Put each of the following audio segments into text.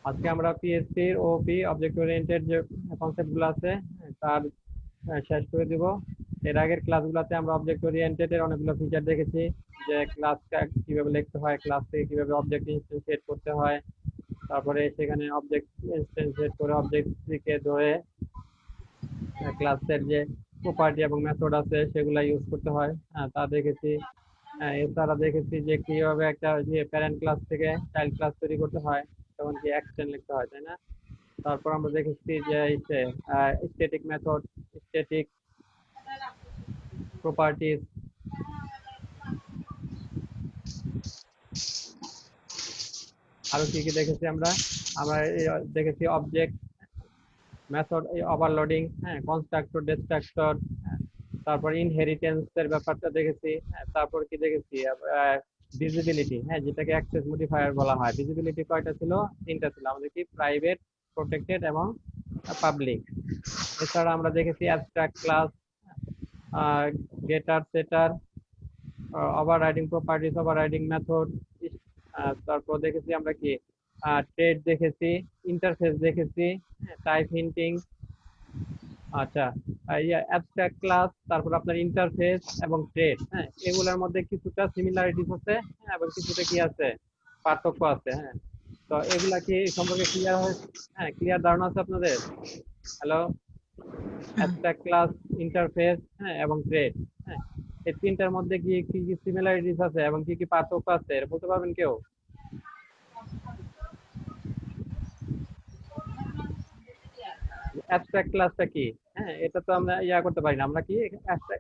আজকে আমরা পিএসপি ও ওপি object oriented যে কনসেপ্টগুলো আছে তার শেষ করে দিব। এর আগের ক্লাসগুলোতে আমরা অবজেক্ট ওরিয়েন্টেড এর অনেকগুলো ফিচার দেখেছি, যে ক্লাস কিভাবে লিখতে হয়, ক্লাস থেকে কিভাবে অবজেক্ট ইনস্ট্যান্সিয়েট করতে হয়, তারপরে সেখানে অবজেক্ট ইনস্ট্যান্সিয়েট করে অবজেক্ট থেকে ধরে ক্লাসের যে প্রপার্টি এবং মেথড আছে সেগুলা ইউজ করতে হয়, তা দেখেছি। এছাড়া দেখেছি যে কিভাবে একটা যে প্যারেন্ট ক্লাস থেকে চাইল্ড ক্লাস তৈরি করতে হয়, যেমন কি এক্সটেন্ড লিখতে হয়, তাই না? তারপর আমরা দেখেছি যে স্ট্যাটিক মেথড, স্ট্যাটিক প্রপার্টিজ। আরো কি কি দেখেছি আমরা? আমরা দেখেছি object, method, overloading, constructor, distractor, তারপর ইনহেরিটেন্স এর ব্যাপারটা দেখেছি। তারপর কি দেখেছি? ভিজিবিলিটি, যেটাকে অ্যাক্সেস মডিফায়ার বলা হয়। ভিজিবিলিটি কয়টা ছিল? তিনটা ছিল আমাদের, কি প্রাইভেট, প্রোটেক্টেড এবং পাবলিক। এছাড়া আমরা দেখেছি অ্যাবস্ট্রাক্ট ক্লাস, গেটার, সেটার, ওভাররাইডিং প্রপার্টিজ, ওভাররাইডিং মেথড। তারপর দেখেছি আমরা কি ট্রেড দেখেছি, ইন্টারফেস দেখেছি, টাইপ হিন্টিং। আচ্ছা, অ্যাবস্ট্রাক্ট ক্লাস, তারপর আপনার ইন্টারফেস এবং ট্রেড, এগুলোর মধ্যে কিছুটা সিমিলারিটিস আছে, এবং কিছুটা কি আছে, পার্থক্য আছে। তো এগুলা কি সম্পর্কে ক্লিয়ার হয়? ক্লিয়ার ধারণা আছে আপনাদের? হ্যালো? অ্যাবস্ট্রাক্ট ক্লাস, ইন্টারফেস, এবং ট্রেড, হ্যাঁ, এই তিনটার মধ্যে কি কি কি সিমিলারিটিস আছে এবং কি কি পার্থক্য আছে, এটা বলতে পারবেন কেউ? অ্যাবস্ট্রাক্ট ক্লাসটা কি? এটা তো আমরা করতে পারি না। আমরা কি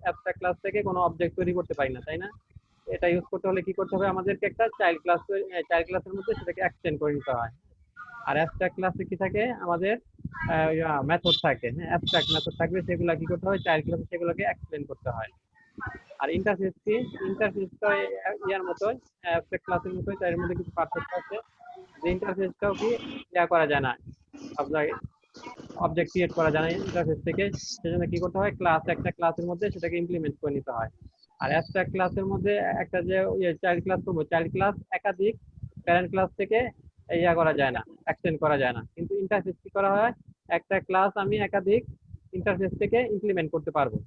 অ্যাবস্ট্রাক্ট ক্লাস থেকে কোনো অবজেক্ট তৈরি করতে পারি না, তাই না? এটা ইউজ করতে হলে কি করতে হবে? আমাদেরকে একটা চাইল্ড ক্লাসের মধ্যে সেটাকে এক্সটেন্ড করে নিতে হয়। আর অ্যাবস্ট্রাক্ট ক্লাসে কি থাকে আমাদের? মেথড থাকে, অ্যাবস্ট্রাক্ট মেথড থাকবে, সেগুলা কি করতে হয়? চাইল্ড ক্লাসে সেগুলোকে এক্সপ্লেন করতে হয়। আর ইন্টারফেস কি? ইন্টারফেসটা ইয়ার মতোই, অ্যাবস্ট্রাক্ট ক্লাসের মতোই, তার মধ্যে কিছু পার্থক্য আছে। যে ইন্টারফেসটাও কি করা যায় না, আপনার অবজেক্ট ক্রিয়েট করা যায় না ইন্টারফেস থেকে। সেজন্য কি করতে হয়? একটা ক্লাসের মধ্যে সেটাকে ইমপ্লিমেন্ট করে নিতে হয়। আর অ্যাবস্ট্রাক্ট ক্লাসের মধ্যে একটা যে চাইল্ড ক্লাস করবো, চাইল্ড ক্লাস একাধিক প্যারেন্ট ক্লাস থেকে করা যায় না, এক্সটেন্ড করা যায় না। কিন্তু ইন্টারফেস কি করা হয়? একটা ক্লাস আমি একাধিক ইন্টারফেস থেকে ইমপ্লিমেন্ট করতে পারবো।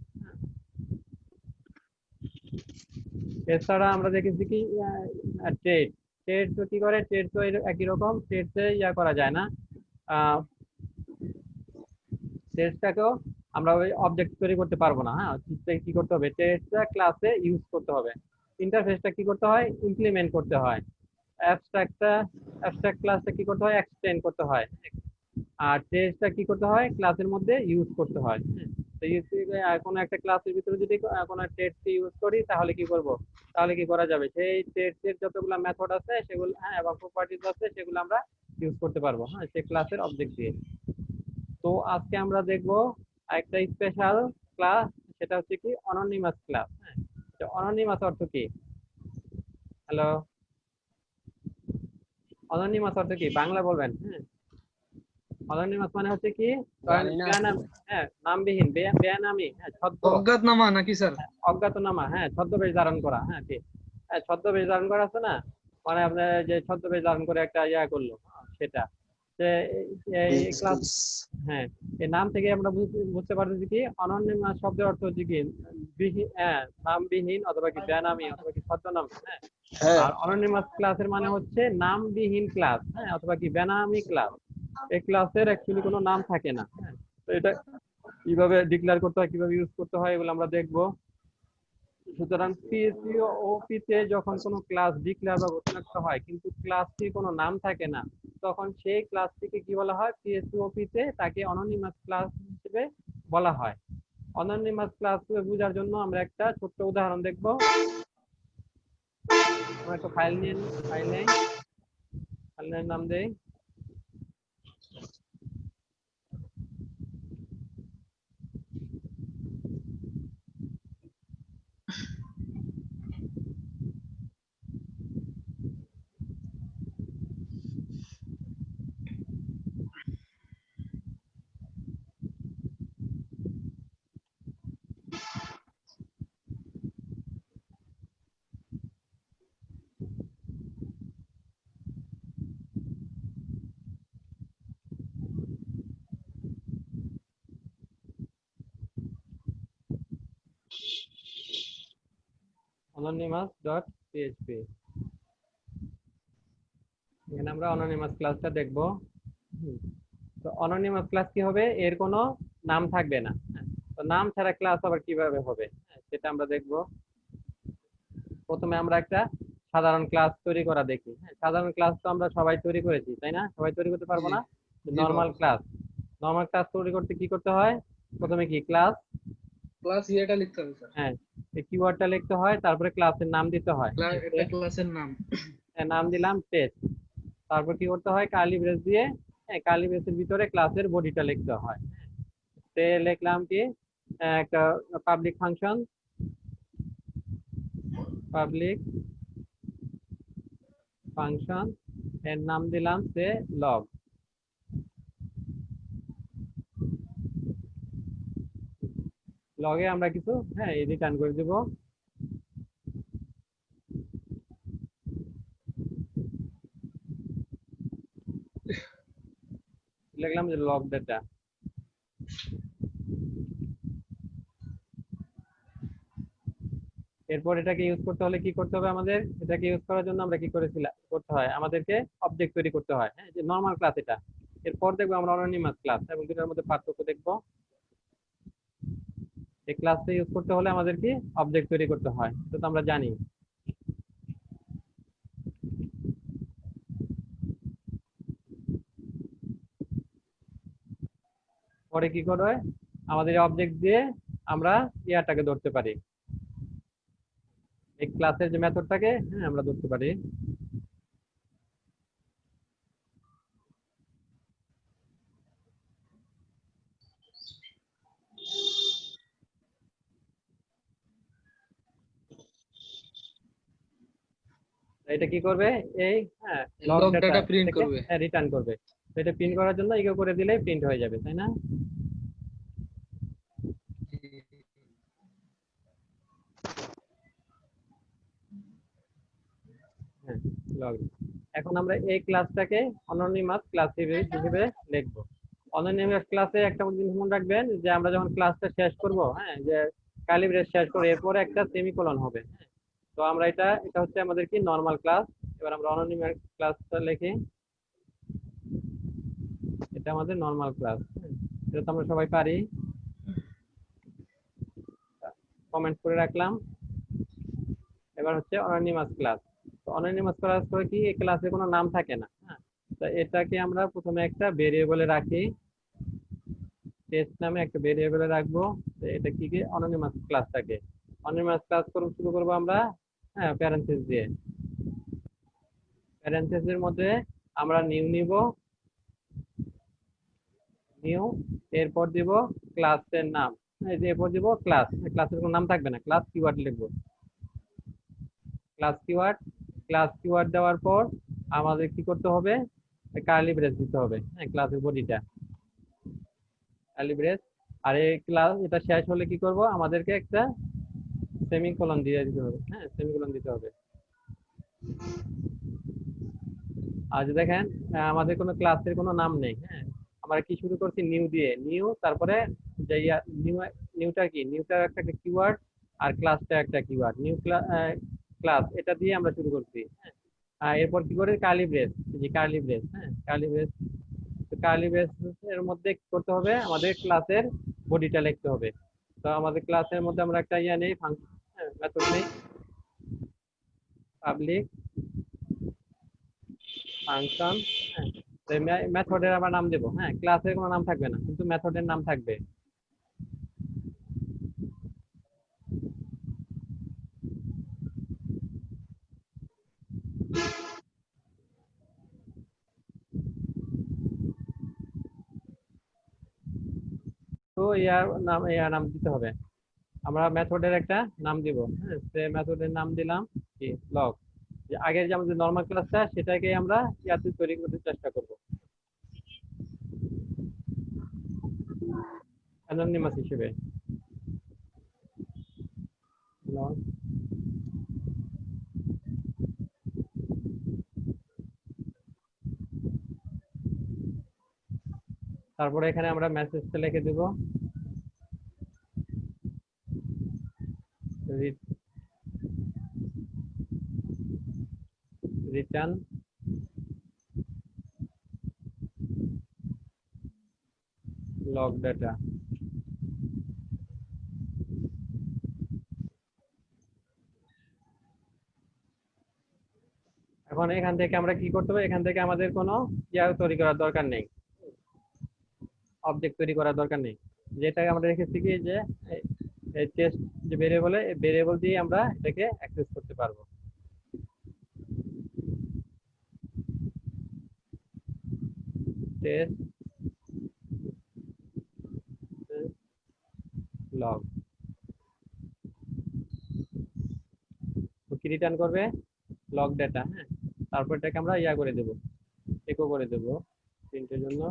এছাড়া আমরা দেখেছি কি ট্রেড, ট্রেড তো কি করে? ট্রেড তো একই রকম, ট্রেড করা যায় না। ট্রেডটাকেও আমরা ওই অবজেক্ট তৈরি করতে পারবো না। কি করতে হবে? ট্রেডটা ক্লাসে ইউজ করতে হবে। ইন্টারফেসটা কি করতে হয়? ইমপ্লিমেন্ট করতে হয়। অ্যাবস্ট্রাক্টটা অ্যাবস্ট্রাক্ট ক্লাসটা কি করতে হয়? এক্সটেন্ড করতে হয়। আর ট্রেডটা কি করতে হয়? ক্লাসের মধ্যে ইউজ করতে হয়। তো কোনো একটা ক্লাসের ভিতরে যদি কোনো ট্রেডকে ইউজ করি, তাহলে কি করব? তাহলে কি করা যাবে? সেই ট্রেডসের যতগুলো মেথড আছে সেগুলো, এবং প্রপার্টিজ আছে, সেগুলো আমরা ইউজ করতে পারবো, সেই ক্লাসের অবজেক্ট দিয়ে। তো আজকে আমরা দেখব একটা স্পেশাল ক্লাস, সেটা হচ্ছে কি অননিমাস ক্লাস। অননিমাস অর্থ কি? হ্যালো? অননিমাস অর্থ কি? বাংলা বলবেন। অননিমাস মানে হচ্ছে কি? ধরেন জানি না। বেনাম, নামবিহীন, বেনামি, ছদ্ম, অজ্ঞাতনামা নাকি স্যার? অজ্ঞাতনামা, ছদ্মবেশ ধারণ করা, ঠিক। ছদ্মবেশ ধারণ করা আছে না, মানে আপনার যে ছদ্মবেশ ধারণ করে একটা করলো, সেটা যে এই ক্লাস। হ্যাঁ, এই নাম থেকে আমরা বুঝতে পারতেছি কি অনন্যা শব্দের অর্থ হচ্ছে কি নামবিহীন, অথবা কি বেনামি, অথবা কি ছদ্মনাম। হ্যাঁ। আর অননিমাস ক্লাসের মানে হচ্ছে নামবিহীন ক্লাস, অথবা কি বেনামি ক্লাস। এই ক্লাসের অ্যাকচুয়ালি কোনো নাম থাকে না। তো এটা কিভাবে ডিক্লেয়ার করতে হয়, কিভাবে ইউজ করতে হয়, এগুলো আমরা দেখবো। সুতরাং পিএসপি ও ওপি তে যখন কোনো ক্লাস ডিক্লেয়ার বা ঘোষণা করা হয়, কিন্তু ক্লাসটির কোনো নাম থাকে না, তখন সেই ক্লাসটিকে কি বলা হয়? পিএসপি ওপি তে তাকে অননিমাস ক্লাস হিসেবে বলা হয়। অননিমাস ক্লাস বোঝার জন্য আমরা একটা ছোট্ট উদাহরণ দেখব। আমরা একটা ফাইল নিয়ে নিই, ফাইলের নাম দেই। anonymous dot PHP. এখানে আমরা অ্যানোনিমাস ক্লাসটা দেখব। হুম, তো অ্যানোনিমাস ক্লাস কি হবে, এর কোনো নাম থাকবে না। হ্যাঁ, তো নাম ছাড়া ক্লাস আবার কিভাবে হবে, হ্যাঁ, সেটা আমরা দেখব। প্রথমে আমরা একটা সাধারণ ক্লাস তৈরি করা দেখি। হ্যাঁ, সাধারণ ক্লাস তো আমরা সবাই তৈরি করেছি, তাই না? সবাই তৈরি করতে জি পারবো না? জি নর্মাল বাবা। ক্লাস, নর্মাল ক্লাস তৈরি করতে কি করতে হয়? প্রথমে কি ক্লাস, ক্লাস ইয়েটা লিখতে হবে স্যার। হ্যাঁ, এই কিওয়ার্ডটা লিখতে হয়, তারপরে ক্লাসের নাম দিতে হয়। হ্যাঁ, একটা ক্লাসের নাম। নাম দিলাম টেস্ট। তারপর কি করতে হয়, কার্লি ব্রেস দিয়ে, হ্যাঁ, কার্লি ব্রেসের ভিতরে ক্লাসের বডিটা লিখতে হয়। তে লিখলাম কি, একটা পাবলিক ফাংশন, পাবলিক ফাংশন, এর নাম দিলাম সে লগ। লগে আমরা কিছু, হ্যাঁ, রিটার্ন করে দিব। লিখলাম যে লগ ডাটা। এরপর এটাকে ইউজ করতে হলে কি করতে হবে আমাদের, এটাকে ইউজ করার জন্য আমরা কি করেছিলাম, করতে হয় আমাদেরকে অবজেক্ট তৈরি করতে হয়। হ্যাঁ, যে নর্মাল ক্লাস এটা। এরপর দেখবো আমরা অ্যানোনিমাস ক্লাস, এবং দুটার মধ্যে পার্থক্য দেখবো। এই ক্লাসটা ইউজ করতে হলে আমাদের কি অবজেক্ট তৈরি করতে হয়, এটা তো আমরা জানি। পরে কি করে, আমাদের অবজেক্ট দিয়ে আমরা ইয়ারটাকে ধরতে পারি, এই ক্লাসের যে মেথডটাকে, হ্যাঁ, আমরা ধরতে পারি। এটা কি করবে, এই, হ্যাঁ, log log data data print এটাকে করবে। রিটার্ন করবে। তো এটা প্রিন্ট করার জন্য ইগো করে দিলে প্রিন্ট হয়ে যাবে, তাই না? জি। হ্যাঁ, লগ। এখন আমরা এই ক্লাসটাকে অ্যানোনিমাস ক্লাস হিসেবে লিখবো। অ্যানোনিমাস ক্লাসে একটা জিনিস মনে রাখবেন, যে আমরা যখন ক্লাসটা শেষ করব, হ্যাঁ, যে কার্লি ব্রেস শেষ করে এরপরে একটা সেমিকোলন হবে। হ্যাঁ, তো আমরা এটা, এটা হচ্ছে আমাদের কি নরমাল ক্লাস। এবার আমরা অ্যানোনিমাস ক্লাসটা লিখি, এটা আমাদের নরমাল ক্লাস। এটা তো আমরা সবাই পারি, কমেন্ট করে রাখলাম। এবার হচ্ছে অ্যানোনিমাস ক্লাস। তো অ্যানোনিমাস ক্লাস করে কি, এই ক্লাসে কোনো নাম থাকে না। হ্যাঁ, তো এটাকে আমরা প্রথমে একটা ভেরিয়েবলে রাখি, টেস্ট নামে একটা ভেরিয়েবলে রাখবো। তো এটা কি কি, অ্যানোনিমাস ক্লাসটাকে অ্যানোনিমাস ক্লাস শুরু করবো আমরা, হ্যাঁ, প্যারেন্থেসিস দিয়ে। প্যারেন্থেসিস এর মধ্যে আমরা নিউ নিব, নিউ, এরপর দিব ক্লাসের নাম। এই যে এরপর দিব ক্লাস, ক্লাসের কোনো নাম থাকবে না, ক্লাস কিওয়ার্ড লিখবো, ক্লাস কিওয়ার্ড। ক্লাস কিওয়ার্ড দেওয়ার পর আমাদের কি করতে হবে, কার্লি ব্রেস দিতে হবে, হ্যাঁ, ক্লাসের বডিটা কার্লি ব্রেস। আর এই ক্লাস এটা শেষ হলে কি করব, আমাদেরকে একটা সেমিকোলন দিয়ে দিতে হবে। হ্যাঁ, সেমিকোলন দিতে হবে। আর যে দেখেন, আমাদের কোনো ক্লাসের কোনো নাম নেই। হ্যাঁ, আমরা কি শুরু করছি, নিউ দিয়ে, নিউ, তারপরে যে নিউ, নিউটা কি, নিউটা একটা কিওয়ার্ড, আর ক্লাসটা একটা কিওয়ার্ড, নিউ ক্লাস, এটা দিয়ে আমরা শুরু করছি। হ্যাঁ, এরপর কি করে, কার্লি ব্রেস, যে কার্লি ব্রেস, হ্যাঁ, কার্লি ব্রেস। কার্লি ব্রেস এর মধ্যে কি করতে হবে, আমাদের ক্লাসের বডিটা লিখতে হবে। তো আমাদের ক্লাসের মধ্যে আমরা একটা ইয়া নেই, ফাংশন, মেথড নেই, পাবলিক ফাংশন। হ্যাঁ, মেথডের আবার নাম দেবো। হ্যাঁ, ক্লাসের কোনো নাম থাকবে না, কিন্তু মেথডের নাম থাকবে। তো ইয়ার নাম দিতে হবে, আমরা মেথডের একটা নাম দিব। হ্যাঁ, সে মেথডের নাম দিলাম কি, লগ। যে আগের যে আমাদের নর্মাল ক্লাসটা, সেটাকে আমরা ইয়াতে তৈরি করতে চেষ্টা করব, অ্যানোনিমাস হিসেবে। লগ, তারপরে এখানে আমরা মেসেজটা লিখে দিব, রিটার্ন লগ ডাটা। এখন এখান থেকে আমরা কি করতে হবে, এখান থেকে আমাদের কোনো তৈরি করার দরকার নেই, অবজেক্ট তৈরি করার দরকার নেই। যেটা আমরা রেখেছি কি যে টেস্ট যে ভেরিয়েবলে, ভেরিয়েবল দিয়ে আমরা এটাকে অ্যাক্সেস করতে পারবো। টেস্ট লগ কি রিটার্ন করবে, লগ ডাটা। হ্যাঁ, তারপর এটাকে আমরা করে দেব, ইকো করে দেব প্রিন্টের জন্য।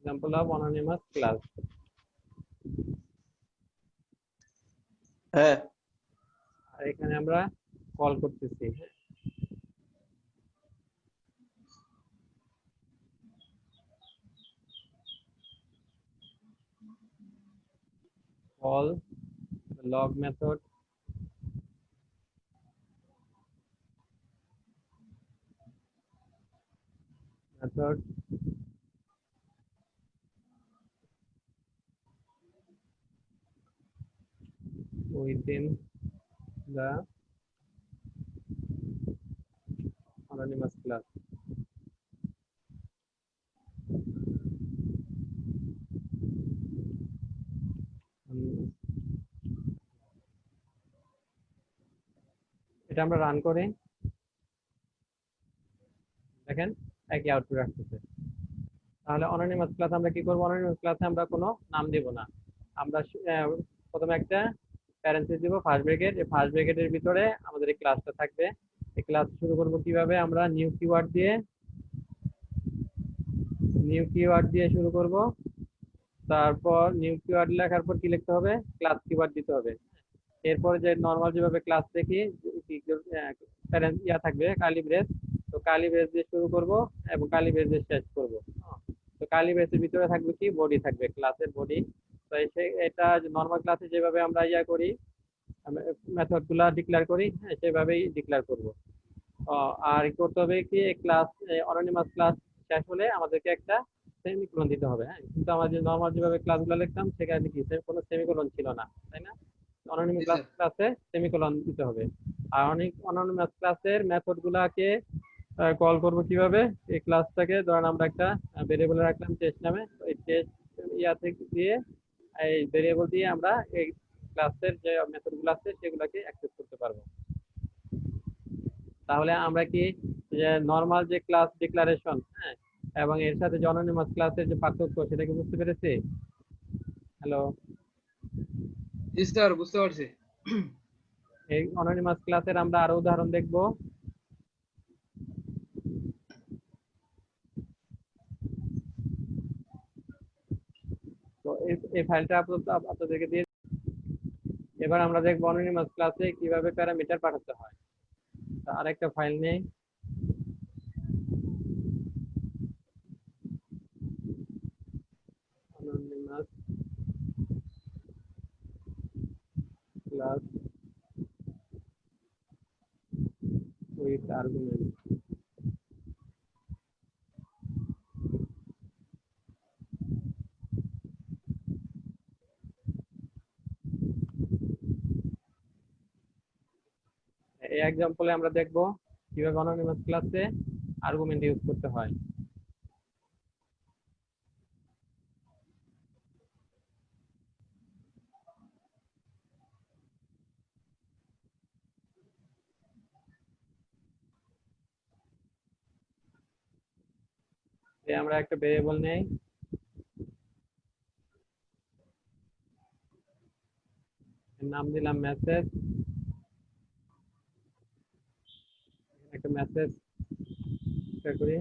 Example of anonymous class. হ্যাঁ, আর এখানে আমরা কল করতেছি, call log method within the anonymous class। এটা আমরা রান করে দেখেন একই আউটপুট আসতেছে। তাহলে অ্যানোনিমাস ক্লাস আমরা কি করব, অ্যানোনিমাস ক্লাসে আমরা কোনো নাম দেব না। আমরা প্রথমে একটা প্যারেন্থেসিস দিব ফার্স্ট ব্র্যাকেট, এই ফার্স্ট ব্র্যাকেটের ভিতরে আমাদের এই ক্লাসটা থাকবে। এই ক্লাস শুরু করব কিভাবে, আমরা নিউ কিওয়ার্ড দিয়ে শুরু করব। তারপর নিউ কিওয়ার্ড লেখার পর কি লিখতে হবে, ক্লাস কিওয়ার্ড দিতে হবে। এরপরে যে নরমাল যেভাবে ক্লাস দেখি প্যারেন্ট থাকবে কার্লি ব্রেস, তো কার্লি ব্রেস দিয়ে শুরু করব এবং কার্লি ব্রেস দিয়ে শেষ করব। তো কার্লি ব্রেসের ভিতরে থাকবে কি, বডি থাকবে, ক্লাসের বডি। তো এটা নরমাল ক্লাসে যেভাবে আমরা করি, মেথড গুলা ডিক্লেয়ার করি, হ্যাঁ সেভাবেই ডিক্লেয়ার করব। আর করতে হবে কি, ক্লাস অ্যানোনিমাস ক্লাস শেষ হলে আমাদেরকে একটা সেমিকোলন দিতে হবে। হ্যাঁ, কিন্তু আমাদের নরমাল যেভাবে ক্লাসগুলো লিখতাম সেখানে কি কোনো সেমিকোলন ছিল না, তাই না? অ্যানোনিমাস ক্লাসে সেমিকোলন দিতে হবে। আর অ্যানোনিমাস ক্লাসের মেথড গুলাকে কল করব কিভাবে, এই ক্লাসটাকে ধরেন আমরা একটা ভেরিয়েবলে রাখলাম টেস্ট নামে, এই টেস্ট থেকে দিয়ে এই ভেরিয়েবল দিয়ে আমরা এই ক্লাসের যে মেথড গুলো আছে সেগুলোকে অ্যাক্সেস করতে পারবো। তাহলে আমরা কি যে নরমাল যে ক্লাস ডিক্লারেশন, হ্যাঁ, এবং এর সাথে যে অ্যানোনিমাস ক্লাসের যে পার্থক্য সেটা কি বুঝতে পেরেছি? হ্যালো, জি স্যার, বুঝতে পারছি। এই অ্যানোনিমাস ক্লাসের আমরা আরো উদাহরণ দেখব। তো এই ফাইলটা আপনাদেরকে দিয়ে, এবার আমরা দেখব অ্যানোনিমাস ক্লাসে কিভাবে প্যারামিটার পাঠাতে হয়। আরেকটা ফাইল নেই, anonymous class with argument। এই এক্সাম্পলে আমরা দেখব কিভাবে অ্যানোনিমাস ক্লাসে আর্গুমেন্ট ইউজ করতে হয়। আমরা একটা ভেরিয়েবল নেই, নাম দিলাম মেসেজ, একটা মেসেজ করি।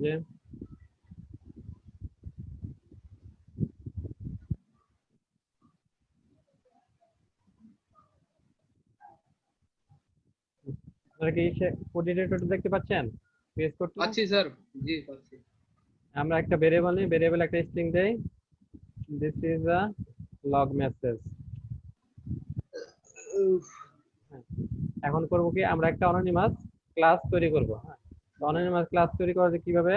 যে আপনারা কি কোঅর্ডিনেটর দেখতে পাচ্ছেন পেজ কোডটা? পাচ্ছি স্যার, জি পাচ্ছি। আমরা একটা ভেরিয়েবল নিই, ভেরিয়েবল একটা স্ট্রিং দেই, this is a log message. এখন করব কি, আমরা একটা অ্যানোনিমাস ক্লাস তৈরি করব। হ্যাঁ, অ্যানোনিমাস ক্লাস তৈরি করা কিভাবে,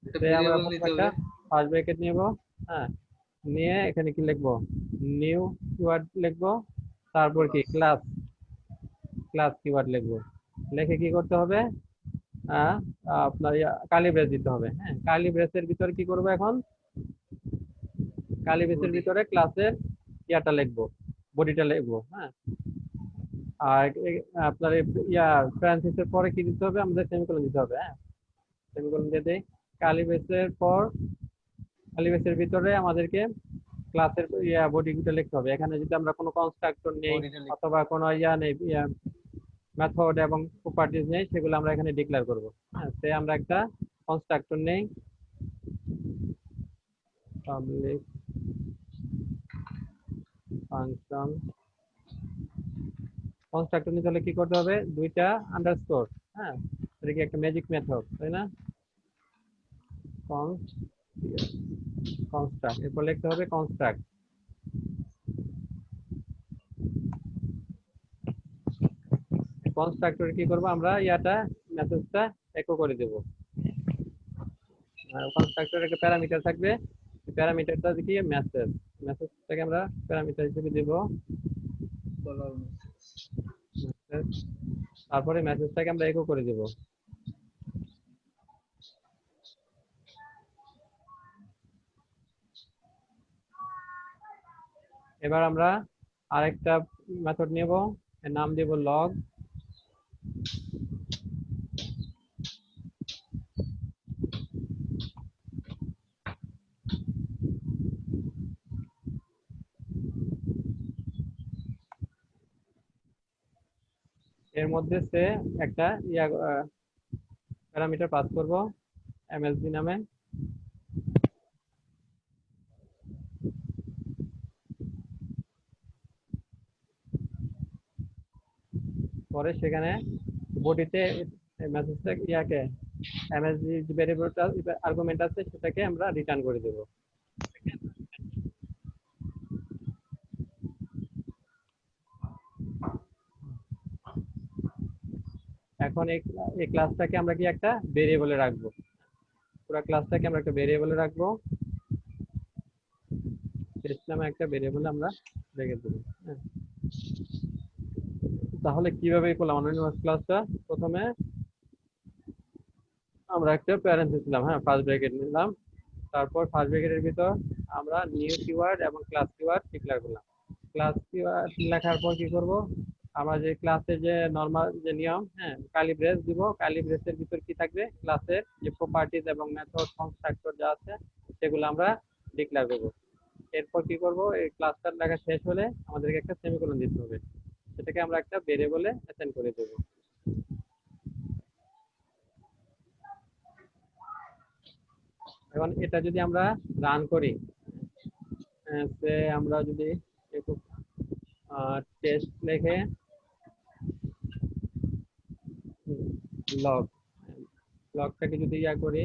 একটা যে আমরা ভেরিয়েবল প্রথমে নিতে একটা হবে। ফার্স্ট ব্র্যাকেট নিব। হ্যাঁ, নিয়ে এখানে কি লিখবো, নিউ কিওয়ার্ড লিখবো, তারপর কি ক্লাস, ক্লাস কিওয়ার্ড লিখবো। লিখে কি করতে হবে, আহ, আপনার কার্লি ব্রেস দিতে হবে। হ্যাঁ, কার্লি ব্রেসের ভিতরে কি করব এখন, কার্লি ব্রেসের বডি। ভিতরে ক্লাসের ইয়াটা লিখবো, বডিটা লিখবো। হ্যাঁ, আর আপনার ইয়া প্যারেনথেসিসের পরে কি দিতে হবে, আমাদের সেমিকোলন দিতে হবে। হ্যাঁ, সেমিকোলন দিয়ে দেই। কার্লি ব্রেসের পর, কার্লি ব্রেসের ভিতরে আমাদেরকে ক্লাসের ইয়া বডিটা লিখতে হবে। এখানে যদি আমরা কোনো কনস্ট্রাক্টর নেই বডিটা লিখতে অথবা কোনো ইয়া নেই, মেথড এবং প্রপার্টিজ নেই, সেগুলো আমরা এখানে ডিক্লেয়ার করব। হ্যাঁ, সে আমরা একটা কনস্ট্রাক্টর নেই, পাবলিক ফাংশন। কনস্ট্রাক্টর নিতে হলে কি করতে হবে, দুইটা আন্ডারস্কোর। হ্যাঁ, এটা কি একটা ম্যাজিক মেথড, তাই না? কনস্ট্রাক্ট, এরপর লিখতে হবে কনস্ট্রাক্ট। কনস্ট্রাক্টরে কি করব, আমরা ইয়াটা মেসেজটা ইকো করে দেব। কনস্ট্রাক্টরের একটা প্যারামিটার থাকবে, প্যারামিটারটা কি মেসেজ, মেসেজটাকে আমরা প্যারামিটার হিসেবে দেব। বলার তারপরে মেসেজটাকে আমরা ইকো করে দেব। এবার আমরা আরেকটা মেথড নেব, এর নাম দেব লগ। এর মধ্যে সে একটা ইয়া প্যারামিটার পাস করব, এমএসবি নামে। পরে সেখানে বডিতে মেসেজটা ইয়াকে এমএসবি যে ভেরিয়েবলটা আর্গুমেন্ট আছে সেটাকে আমরা রিটার্ন করে দেব। এখন এই ক্লাসটাকে আমরা কি একটা ভেরিয়েবলে রাখবো, পুরো ক্লাসটাকে আমরা একটা ভেরিয়েবলে রাখবো, টেস্ট নামে একটা ভেরিয়েবলে আমরা রেখে দেবো। হ্যাঁ, তাহলে কিভাবে করলাম অ্যানোনিমাস ক্লাসটা, প্রথমে আমরা একটা প্যারেন্থেসিস দিলাম, হ্যাঁ ফার্স্ট ব্র্যাকেট নিলাম, তারপর ফার্স্ট ব্র্যাকেটের ভিতর আমরা নিউ কিওয়ার্ড এবং ক্লাস কিওয়ার্ড ডিক্লেয়ার করলাম। ক্লাস কিওয়ার্ড লেখার পর কি করব, আমরা যে ক্লাসে যে নরমাল যে নিয়ম, হ্যাঁ কার্লি ব্রেস দিব, কার্লি ব্রেসের ভিতর কি থাকবে, ক্লাসের যে প্রপার্টিজ এবং মেথড কনস্ট্রাক্টর যা আছে সেগুলো আমরা ডিক্লেয়ার করব। এরপর কি করব, এই ক্লাসটার লেখা শেষ হলে আমাদেরকে একটা সেমিকোলন দিতে হবে, সেটাকে আমরা একটা ভেরিয়েবলে অ্যাসাইন করে দেব। এখন এটা যদি আমরা রান করি, সে আমরা যদি একটু টেস্ট লিখে লগ, লগটাকে যদি ইয়া করি,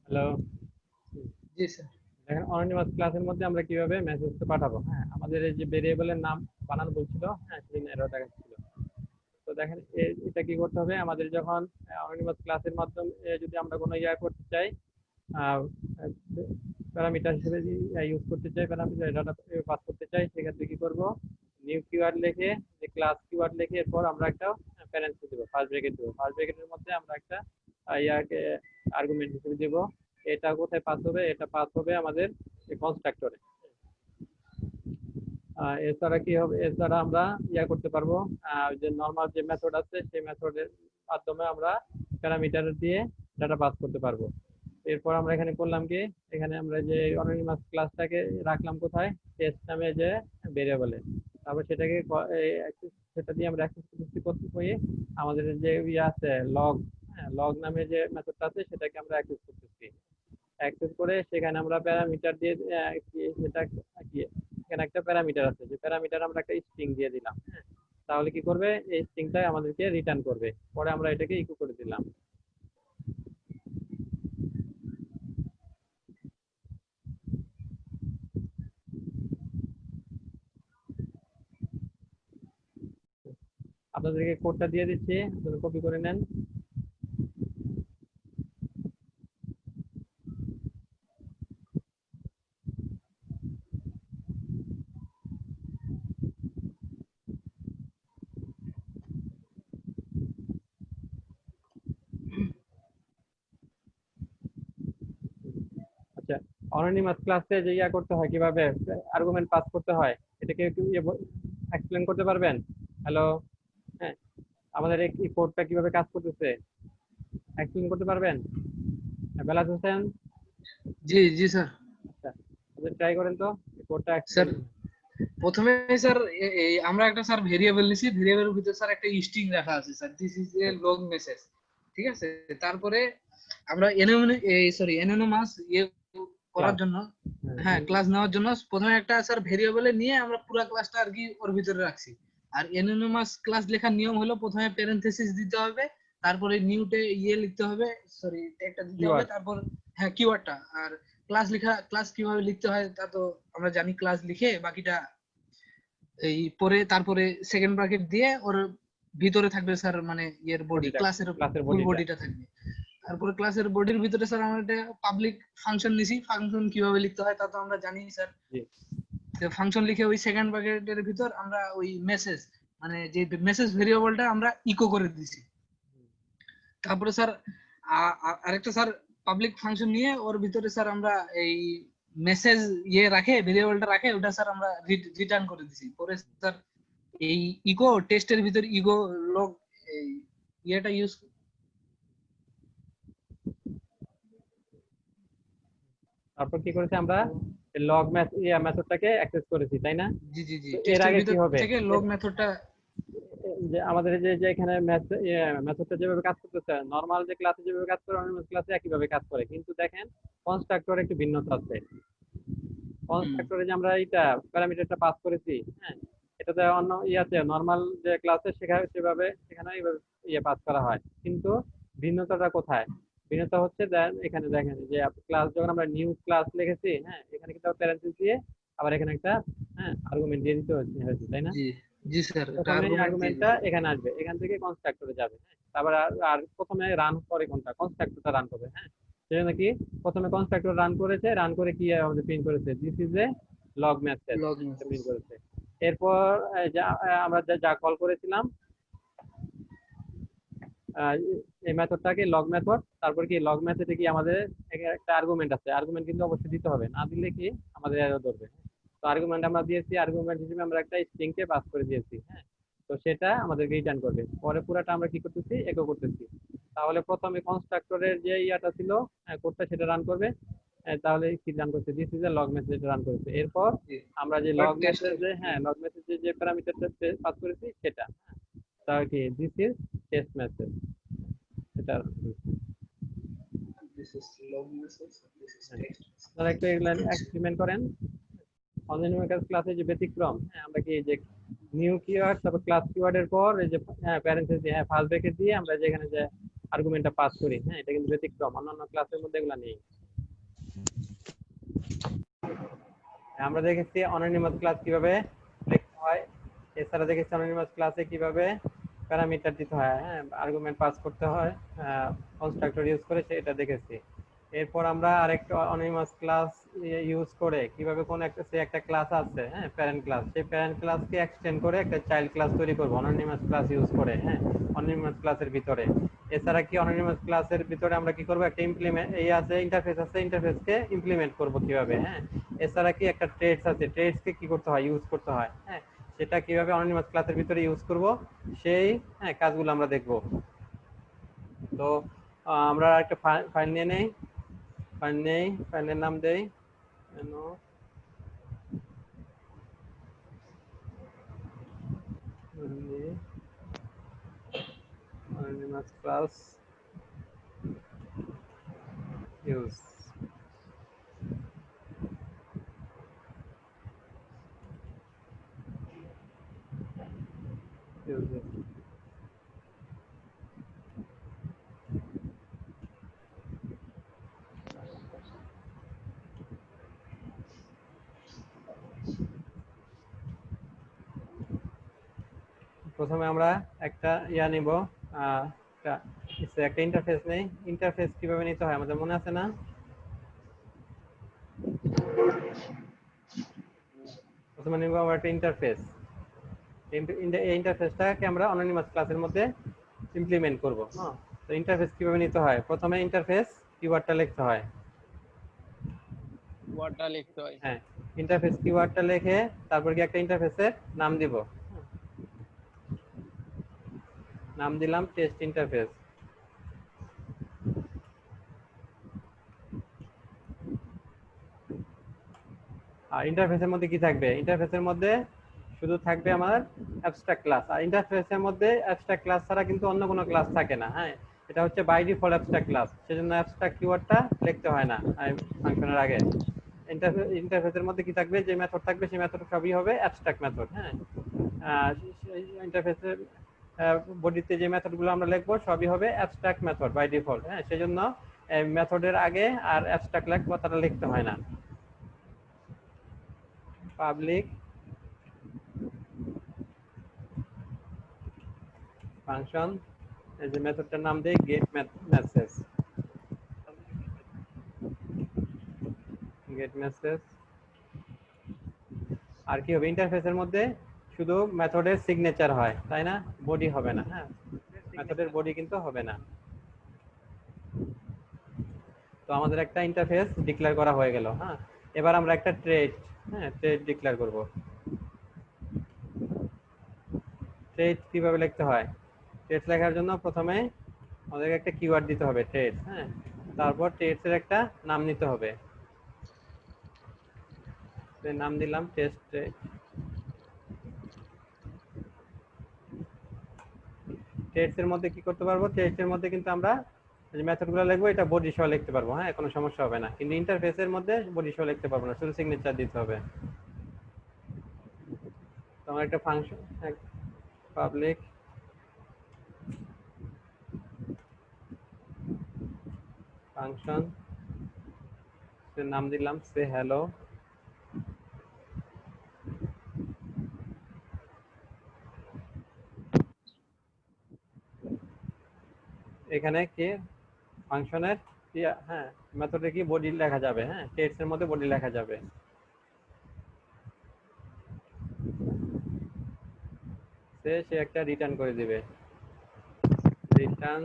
হ্যালো, জি স্যার। দেখেন অননিমাস ক্লাসের মধ্যে আমরা কিভাবে মেসেজটা পাঠাবো। হ্যাঁ, আমাদের এই যে ভেরিয়েবলের নাম বানানো বলছিল, হ্যাঁ সেদিন এরর দেখাচ্ছিল। তো দেখেন এটা কি করতে হবে আমাদের যখন অননিমাস ক্লাসের মাধ্যমে যদি আমরা কোনো ইয়া করতে চাই, প্যারামিটার হিসেবে ইউজ করতে চাই, প্যারামিটার ডাটা পাস করতে চাই, সেক্ষেত্রে কি করব, নিউ কিওয়ার্ড লিখে, যে ক্লাস কিওয়ার্ড লিখে এরপর আমরা একটা প্যারেন্টস দেবো, ফার্স্ট ব্র্যাকেট দেবো, ফার্স্ট ব্র্যাকেটের মধ্যে আমরা একটা ইয়াকে আর্গুমেন্ট হিসেবে দেবো। এটা কোথায় পাস হবে, এটা পাস হবে আমাদের কনস্ট্রাক্টরে। এছাড়া কি হবে, এছাড়া আমরা ইয়া করতে পারবো, ওই যে নর্মাল যে মেথড আছে সেই মেথডের মাধ্যমে আমরা প্যারামিটার দিয়ে ডাটা পাস করতে পারবো। এরপর আমরা এখানে করলাম কি, এখানে আমরা যে অননিমাস ক্লাসটাকে রাখলাম কোথায়, টেস্ট নামে যে ভেরিয়েবলে। তারপর সেটাকে সেটা দিয়ে আমরা অ্যাক্সেস করতে করি আমাদের যে ইয়ে আছে লগ, লগ নামে যে মেথডটা আছে সেটাকে আমরা অ্যাক্সেস করতেছি। অ্যাক্সেস করে সেখানে আমরা প্যারামিটার দিয়ে সেটা কি, এখানে একটা প্যারামিটার আছে, যে প্যারামিটার আমরা একটা স্ট্রিং দিয়ে দিলাম। হ্যাঁ, তাহলে কি করবে, এই স্ট্রিংটাই আমাদেরকে রিটার্ন করবে। পরে আমরা এটাকে ইকো করে দিলাম। আপনাদেরকে কোডটা দিয়ে দিচ্ছি, আপনারা কপি করে নেন। আচ্ছা, অননিমাস ক্লাসে যে ইয়া করতে হয়, কিভাবে আর্গুমেন্ট পাস করতে হয়, এটাকে একটু এক্সপ্লেন করতে পারবেন? হ্যালো, হ্যাঁ, আমাদের এই কোডটা কিভাবে কাজ করতেছে এক্সপ্লেন করতে পারবেন? বেলাল হোসেন, জি জি স্যার। আচ্ছা, ট্রাই করেন তো কোডটা স্যার এক্সপ্লেন। প্রথমে স্যার আমরা একটা স্যার ভেরিয়েবল নিছি, ভেরিয়েবলের ভিতরে স্যার একটা স্ট্রিং রাখা আছে sir, this is a long message. ঠিক আছে, তারপরে আমরা অ্যানোনিমাস করার জন্য, হ্যাঁ ক্লাস নেওয়ার জন্য প্রথমে একটা স্যার ভেরিয়েবলে নিয়ে আমরা পুরো ক্লাসটা আর কি ওর ভিতরে রাখছি। আর অ্যানোনিমাস ক্লাস লেখার নিয়ম হলো প্রথমে প্যারেনথেসিস দিতে হবে, তারপরে নিউটে লিখতে হবে, ট্যাগটা দিতে হবে, তারপর হ্যাঁ কিওয়ার্ডটা। আর ক্লাস কিভাবে লিখতে হয় তা তো আমরা জানি, ক্লাস লিখে বাকিটা এই পরে তারপরে সেকেন্ড ব্র্যাকেট দিয়ে ওর ভিতরে থাকবে স্যার মানে বডি, ক্লাসের ফুল বডিটা থাকবে। তারপরে ক্লাসের বডির ভিতরে স্যার আমরা একটা পাবলিক ফাংশন নিছি, ফাংশন কিভাবে লিখতে হয় তা তো আমরা জানি স্যার। তো ফাংশন লিখে ওই সেকেন্ড ব্র্যাকেটের ভিতর আমরা ওই মেসেজ মানে যে মেসেজ ভেরিয়েবলটা আমরা ইকো করে দিছি। তারপরে স্যার আরেকটা স্যার পাবলিক ফাংশন নিয়ে ওর ভিতরে স্যার আমরা এই মেসেজ রাখে, ভেরিয়েবলটা রাখে, ওটা স্যার আমরা রিটার্ন করে দিছি। পরে স্যার এই ইকো টেস্টের ভিতর ইগো লগ এই ইয়েটা ইউজ, তারপর কি করেছি আমরা, লগ মেথডটাকে অ্যাক্সেস করেছি, তাই না? জি জি জি, এর টেস্টের আগে কি ভিতর হবে, থেকে লগ মেথডটা, যে আমাদের যে যে এখানে মেথডটা যেভাবে কাজ করতেছে, নরমাল যে ক্লাসে যেভাবে কাজ করে অন্য ক্লাসে একইভাবে কাজ করে, কিন্তু দেখেন কনস্ট্রাক্টরে একটু ভিন্নতা আছে। কনস্ট্রাক্টরে যে আমরা এইটা প্যারামিটারটা পাস করেছি, হ্যাঁ, এটাতে অন্য ইয়াতে নরমাল যে ক্লাসে সেভাবে সেখানে এইভাবে পাস করা হয়, কিন্তু ভিন্নতাটা কোথায়? ভিন্নতা হচ্ছে এখানে দেখেন যে ক্লাস যখন আমরা নিউ ক্লাস লিখেছি, হ্যাঁ, এখানে কিন্তু প্যারেন্থেসিস দিয়ে আবার এখানে একটা আর্গুমেন্ট দিয়ে দিতে হয়েছে, তাই না? জি জি স্যার, এটা প্রথমে আর্গুমেন্ট দিয়ে আর্গুমেন্টটা এখানে আসবে, এখান থেকে কনস্ট্রাক্টরে যাবে। হ্যাঁ, তারপর আর প্রথমে রান করে কোনটা, কনস্ট্রাক্টরটা রান করবে। হ্যাঁ, সেজন্য কি প্রথমে কনস্ট্রাক্টর রান করেছে, রান করে কি আমাদের প্রিন্ট করেছে, this is a log message log message. Print করেছে। এরপর আমরা যা কল করেছিলাম এই মেথডটাকে লগ মেথড, তারপর কি লগ মেথডে কি আমাদের একটা আর্গুমেন্ট আছে, আর্গুমেন্ট কিন্তু অবশ্যই দিতে হবে, না দিলে কি আমাদের এরর ধরবে। তো আর্গুমেন্ট আমরা দিয়েছি, আর্গুমেন্ট হিসেবে আমরা একটা স্ট্রিং কে পাস করে দিয়েছি। হ্যাঁ, তো সেটা আমাদেরকে রিটার্ন করবে। পরে পুরাটা আমরা কি করতেছি, ইকো করতেছি। তাহলে প্রথমে কনস্ট্রাক্টরের যে ইয়াটা ছিল কোডটা, সেটা রান করবে। তাহলে কি রান করছে, this is a log message run করেছে। এরপর আমরা যে লগ মেসেজে লগ মেসেজে যে প্যারামিটারটা পাস করেছি সেটা, তাহলে কি দিস ইজ টেস্ট মেসেজ, এটা। This is log message, this is text. আপনারা একটু এগুলো এক্সপেরিমেন্ট করেন। অনলাইন ক্লাসে যে ব্যতিক্রম, আমরা কি যে নিউ কিওয়ার্ড, তারপর ক্লাস কিওয়ার্ডের পর এই যে প্যারেন্থেসিস ফার্স্ট ব্র্যাকেট দিয়ে আমরা যেখানে যে আর্গুমেন্টটা পাস করি। হ্যাঁ, এটা কিন্তু ব্যতিক্রম, অন্যান্য ক্লাসের মধ্যে এগুলো নেই। আমরা দেখেছি অ্যানোনিমাস ক্লাস কিভাবে লিখতে হয়, এছাড়া দেখেছি অ্যানোনিমাস ক্লাসে কিভাবে প্যারামিটার দিতে হয়, হ্যাঁ, আর্গুমেন্ট পাস করতে হয় কনস্ট্রাক্টর ইউজ করে, সেটা দেখেছি। এরপর আমরা আরেকটা অ্যানোনিমাস ক্লাস ইউজ করে কিভাবে কোন একটা ক্লাস আছে, হ্যাঁ, প্যারেন্ট ক্লাস, সেই প্যারেন্ট ক্লাসকে এক্সটেন্ড করে একটা চাইল্ড ক্লাস তৈরি করব অ্যানোনিমাস ক্লাস ইউজ করে, হ্যাঁ, অ্যানোনিমাস ক্লাসের ভিতরে। এছাড়া কি অ্যানোনিমাস ক্লাসের ভিতরে আমরা কি করব, একটা ইমপ্লিমেন্ট এই আছে ইন্টারফেস আছে, ইন্টারফেসকে ইমপ্লিমেন্ট করব কিভাবে, হ্যাঁ। এছাড়া কি একটা ট্রেডস আছে, ট্রেডসকে কি করতে হয়, ইউজ করতে হয়, হ্যাঁ, সেটা কিভাবে অ্যানোনিমাস ক্লাসের ভিতরে ইউজ করব, সেই, হ্যাঁ, কাজগুলো আমরা দেখব। তো আমরা একটা ফাইল নিয়ে নেই, ফাইলের নাম দেই anonymous class use uses প্রথমে আমরা একটা নিব, একটা ইন্টারফেস নেই। ইন্টারফেস কিভাবে নিতে হয় আমাদের মনে আছে না? প্রথমে নিব আমরা একটা ইন্টারফেস। এই ইন্টারফেসটাকে আমরা অ্যানোনিমাস ক্লাসের মধ্যে ইমপ্লিমেন্ট করব। হ্যাঁ, তো ইন্টারফেস কিভাবে নিতে হয়, প্রথমে ইন্টারফেস কিওয়ার্ডটা লিখতে হয়। হ্যাঁ, ইন্টারফেস কিওয়ার্ডটা লিখে তারপর কি একটা ইন্টারফেসের নাম দিব। নাম দিলাম টেস্ট ইন্টারফেস। আর ইন্টারফেসের মধ্যে কি থাকবে, ইন্টারফেসের মধ্যে শুধু থাকবে আমার অ্যাবস্ট্রাক্ট ক্লাস। আর ইন্টারফেসের মধ্যে অ্যাবস্ট্রাক্ট ক্লাস ছাড়া কিন্তু অন্য কোনো ক্লাস থাকে না। হ্যাঁ, এটা হচ্ছে বাই ডিফল্ট অ্যাবস্ট্রাক্ট ক্লাস, সেজন্য অ্যাবস্ট্রাক্ট কিওয়ার্ডটা লিখতে হয় না ফাংশনের আগে। ইন্টারফেসের মধ্যে কি থাকবে, যে মেথড থাকবে সেই মেথড সবই হবে অ্যাবস্ট্রাক্ট মেথড। হ্যাঁ, ইন্টারফেসের বডিতে যে মেথডগুলো আমরা লিখবো সবই হবে অ্যাবস্ট্রাক্ট মেথড বাই ডিফল্ট। হ্যাঁ, সেজন্য মেথডের আগে আর অ্যাবস্ট্রাক্ট কথাটা লিখতে হয় না। পাবলিক ফাংশন, এই যে মেথডটার নাম দেই গেট মেসেজ, গেট মেসেজ। আর কি হবে, ইন্টারফেসের মধ্যে শুধু মেথডের সিগনেচার হয়, তাই না, বডি হবে না। হ্যাঁ, মেথডের বডি কিন্তু হবে না। তো আমাদের একটা ইন্টারফেস ডিক্লেয়ার করা হয়ে গেল। হ্যাঁ, এবার আমরা একটা ট্রেড, হ্যাঁ, ট্রেড ডিক্লেয়ার করব। ট্রেড কিভাবে লিখতে হয়, ট্রেড লেখার জন্য প্রথমে আমাদেরকে একটা কিওয়ার্ড দিতে হবে ট্রেড। হ্যাঁ, তারপর ট্রেডসের একটা নাম নিতে হবে, নাম দিলাম টেস্ট ট্রেড। ট্রেডসের মধ্যে কি করতে পারবো, ট্রেডসের মধ্যে কিন্তু আমরা যে মেথডগুলো লিখবো এটা বডি সহ লিখতে পারবো। হ্যাঁ, কোনো সমস্যা হবে না। কিন্তু ইন্টারফেসের মধ্যে বডি সহ লিখতে পারবো না, শুধু সিগনেচার দিতে হবে। তো আমার একটা ফাংশন পাবলিক ফাংশন, নাম দিলাম সে হ্যালো। এখানে কি ফাংশনের হ্যাঁ মেথডে কি বডি লেখা যাবে। হ্যাঁ, টেক্সট এর মধ্যে বডি লেখা যাবে। সে একটা রিটার্ন করে দিবে, return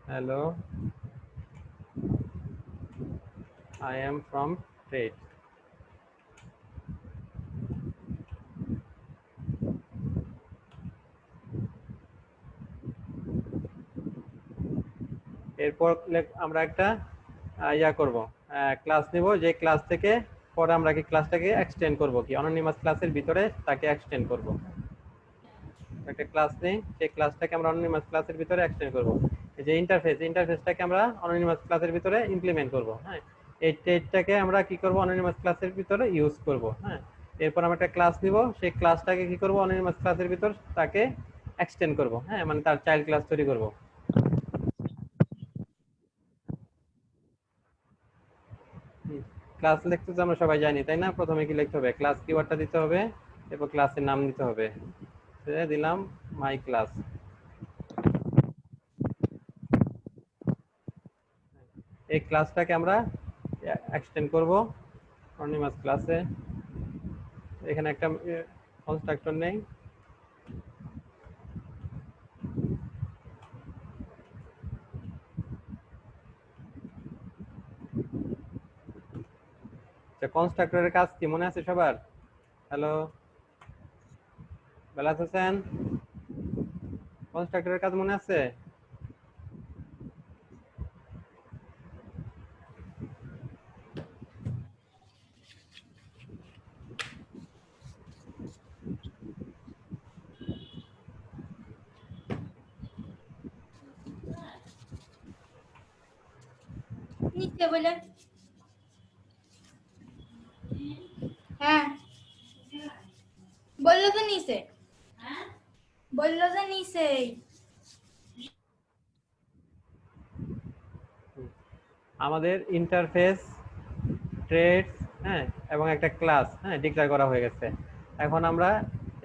hello I am from trade। এরপর আমরা একটা করব, ক্লাস নিব, যে ক্লাস থেকে পরে আমরা কি ক্লাসটাকে এক্সটেন্ড করব, কি অ্যানোনিমাস ক্লাসের ভিতরে তাকে এক্সটেন্ড করব। একটা ক্লাস নেই, সেই ক্লাসটাকে আমরা অ্যানোনিমাস ক্লাসের ভিতরে এক্সটেন্ড করব। এই যে ইন্টারফেসটাকে আমরা অ্যানোনিমাস ক্লাসের ভিতরে ইমপ্লিমেন্ট করব। হ্যাঁ, এই স্টেটটাকে আমরা কি করব, অ্যানোনিমাস ক্লাসের ভিতরে ইউজ করব। হ্যাঁ, এরপর আমরা একটা ক্লাস নিব, সেই ক্লাসটাকে কি করব, অ্যানোনিমাস ক্লাসের ভিতর তাকে এক্সটেন্ড করব। হ্যাঁ, মানে তার চাইল্ড ক্লাস তৈরি করব। ক্লাস লিখতে তো আমরা সবাই জানি, তাই না? প্রথমে কি লিখতে হবে, ক্লাস কিওয়ার্ডটা দিতে হবে, এরপর ক্লাসের নাম দিতে হবে। দিলাম মাই ক্লাস। এই ক্লাসটাকে আমরা এক্সটেন্ড করব অ্যানোনিমাস ক্লাসে। এখানে একটা কনস্ট্রাক্টর নেই, কনস্ট্রাক্টরের কাজ কি মনে আছে সবার? হ্যালো, বেলাত হোসেন, কনস্ট্রাক্টরের কাজ মনে আছে? নিচে বলে হ্যাঁ বললো তো নিচে, বললো যে নিচে। আমাদের ইন্টারফেস, ট্রেডস, হ্যাঁ, এবং একটা ক্লাস, হ্যাঁ, ডিক্লেয়ার করা হয়ে গেছে। এখন আমরা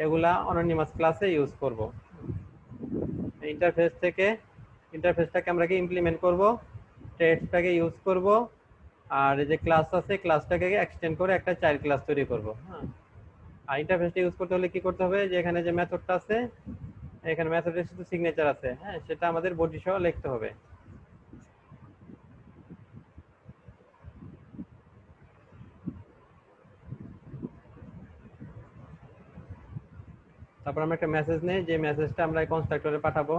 এগুলা অ্যানোনিমাস ক্লাসে ইউজ করব। ইন্টারফেসটাকে আমরা কি ইমপ্লিমেন্ট করব, ট্রেডসটাকে ইউজ করব, আর এই যে ক্লাস আছে ক্লাসটাকে এক্সটেন্ড করে একটা চাইল্ড ক্লাস তৈরি করব। হ্যাঁ, আর ইন্টারফেসটা ইউজ করতে হলে কি করতে হবে, যে এখানে যে মেথডটা আছে, এখানে মেথডের শুধু সিগনেচার আছে, হ্যাঁ, সেটা আমাদের বডি সহ লিখতে হবে। তারপর আমরা একটা মেসেজ নেই, যে মেসেজটা আমরা এই কনস্ট্রাক্টরে পাঠাবো।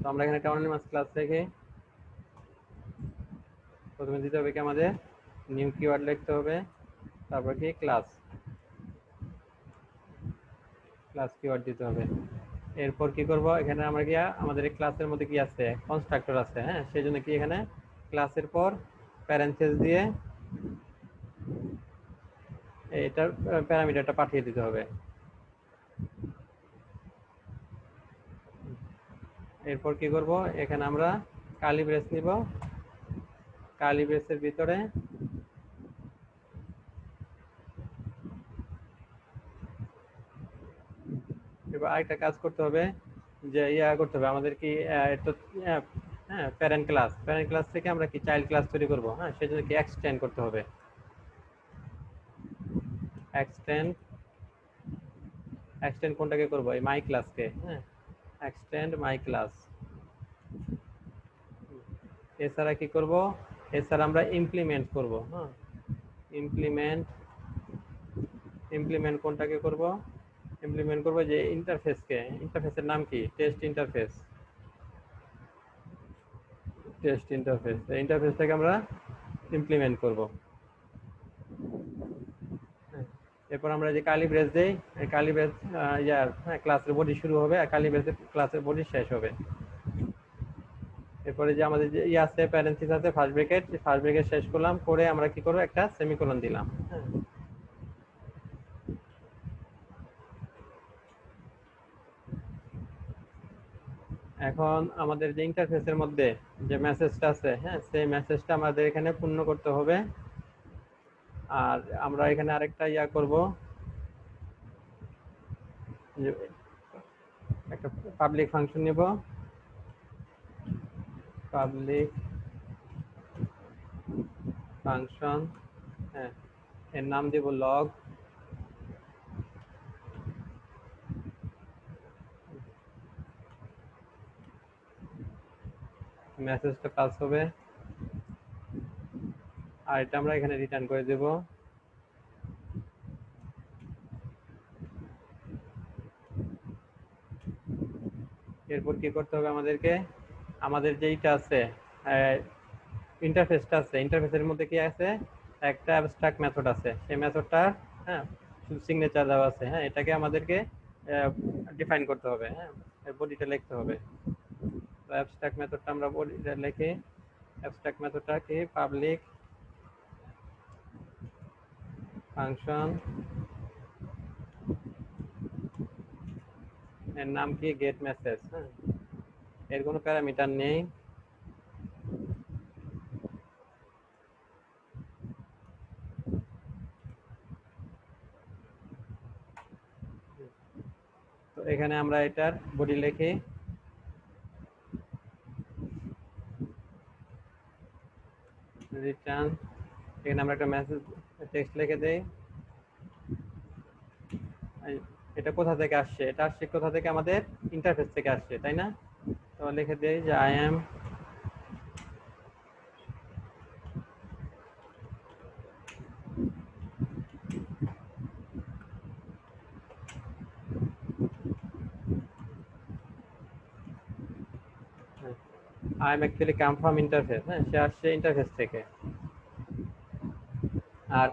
তো আমরা এখানে একটা অ্যানোনিমাস ক্লাস রেখে প্রথমে দিতে হবে কি আমাদের নিউ কিওয়ার্ড লিখতে হবে, তারপর কি ক্লাস কিওয়ার্ড দিতে হবে। এরপর কি করব, এখানে আমরা গিয়া আমাদের এই ক্লাসের মধ্যে কি আছে, কনস্ট্রাক্টর আছে। হ্যাঁ, সেই জন্য কি এখানে ক্লাসের পর প্যারেন্থেস দিয়ে এটার প্যারামিটারটা পাঠিয়ে দিতে হবে। এরপর কি করব, এখানে আমরা কার্লি ব্রেস নিব, কার্লি ব্রেসের ভিতরে এবার আরেকটা কাজ করতে হবে, যে করতে হবে আমাদের কি এটা, হ্যাঁ, প্যারেন্ট ক্লাস থেকে আমরা কি চাইল্ড ক্লাস তৈরি করব। হ্যাঁ, সেজন্য কি এক্সটেন্ড করতে হবে, এক্সটেন্ড কোনটাকে করব, এই মাই ক্লাসকে। হ্যাঁ, এক্সটেন্ড মাই ক্লাস। এছাড়া কি করব, এছাড়া আমরা ইমপ্লিমেন্ট করব। হ্যাঁ, ইমপ্লিমেন্ট কোনটাকে করব, ইমপ্লিমেন্ট করব যে ইন্টারফেসের নাম কি, টেস্ট ইন্টারফেসটাকে আমরা ইমপ্লিমেন্ট করব। এরপর আমরা যে কার্লি ব্রেস দেই, এই কার্লি ব্রেস ক্লাসের বডি শুরু হবে, আর কার্লি ব্রেসের ক্লাসের বডি শেষ হবে। এরপরে যে আমাদের যে আছে প্যারেন্থেসিস আছে, ফার্স্ট ব্রেকেট শেষ করলাম, করে আমরা কি করব, একটা সেমিকোলন দিলাম। হ্যাঁ, এখন আমাদের যে ইন্টারফেসের মধ্যে যে মেসেজটা আছে, হ্যাঁ, সেই মেসেজটা আমাদের এখানে পূর্ণ করতে হবে। আর আমরা এখানে আরেকটা ইয়া করব, যে একটা পাবলিক ফাংশন নেব, পাবলিক ফাংশন, হ্যাঁ, এর নাম দেব লগ। মেসেজটা পাস হবে, আর এটা আমরা এখানে রিটার্ন করে দেব। এরপর কি করতে হবে আমাদেরকে, আমাদের যেইটা আছে ইন্টারফেসটা আছে, ইন্টারফেসের মধ্যে কি আছে, একটা অ্যাবস্ট্রাক্ট মেথড আছে, সেই মেথডটা, হ্যাঁ, সিগনেচার দেওয়া আছে, হ্যাঁ, এটাকে আমাদেরকে ডিফাইন করতে হবে, হ্যাঁ, এর বডিটা লিখতে হবে। তো অ্যাবস্ট্রাক্ট মেথডটা আমরা বডিটা লিখি, অ্যাবস্ট্রাক্ট মেথডটা কি, পাবলিক ফাংশন, এর নাম কি গেট মেসেজ, হ্যাঁ, এর কোনো প্যারামিটার নেই। তো এখানে আমরা এটার বডি লিখি, রিটার্ন, এখানে আমরা একটা মেসেজ টেক্সট লিখে দেই। এটা কোথা থেকে আসছে, এটা আসছে কোথা থেকে, আমাদের ইন্টারফেস থেকে আসছে, তাই না? তো লিখে দেই যে I am actually come from interface, হ্যাঁ, সে আসছে ইন্টারফেস থেকে। আর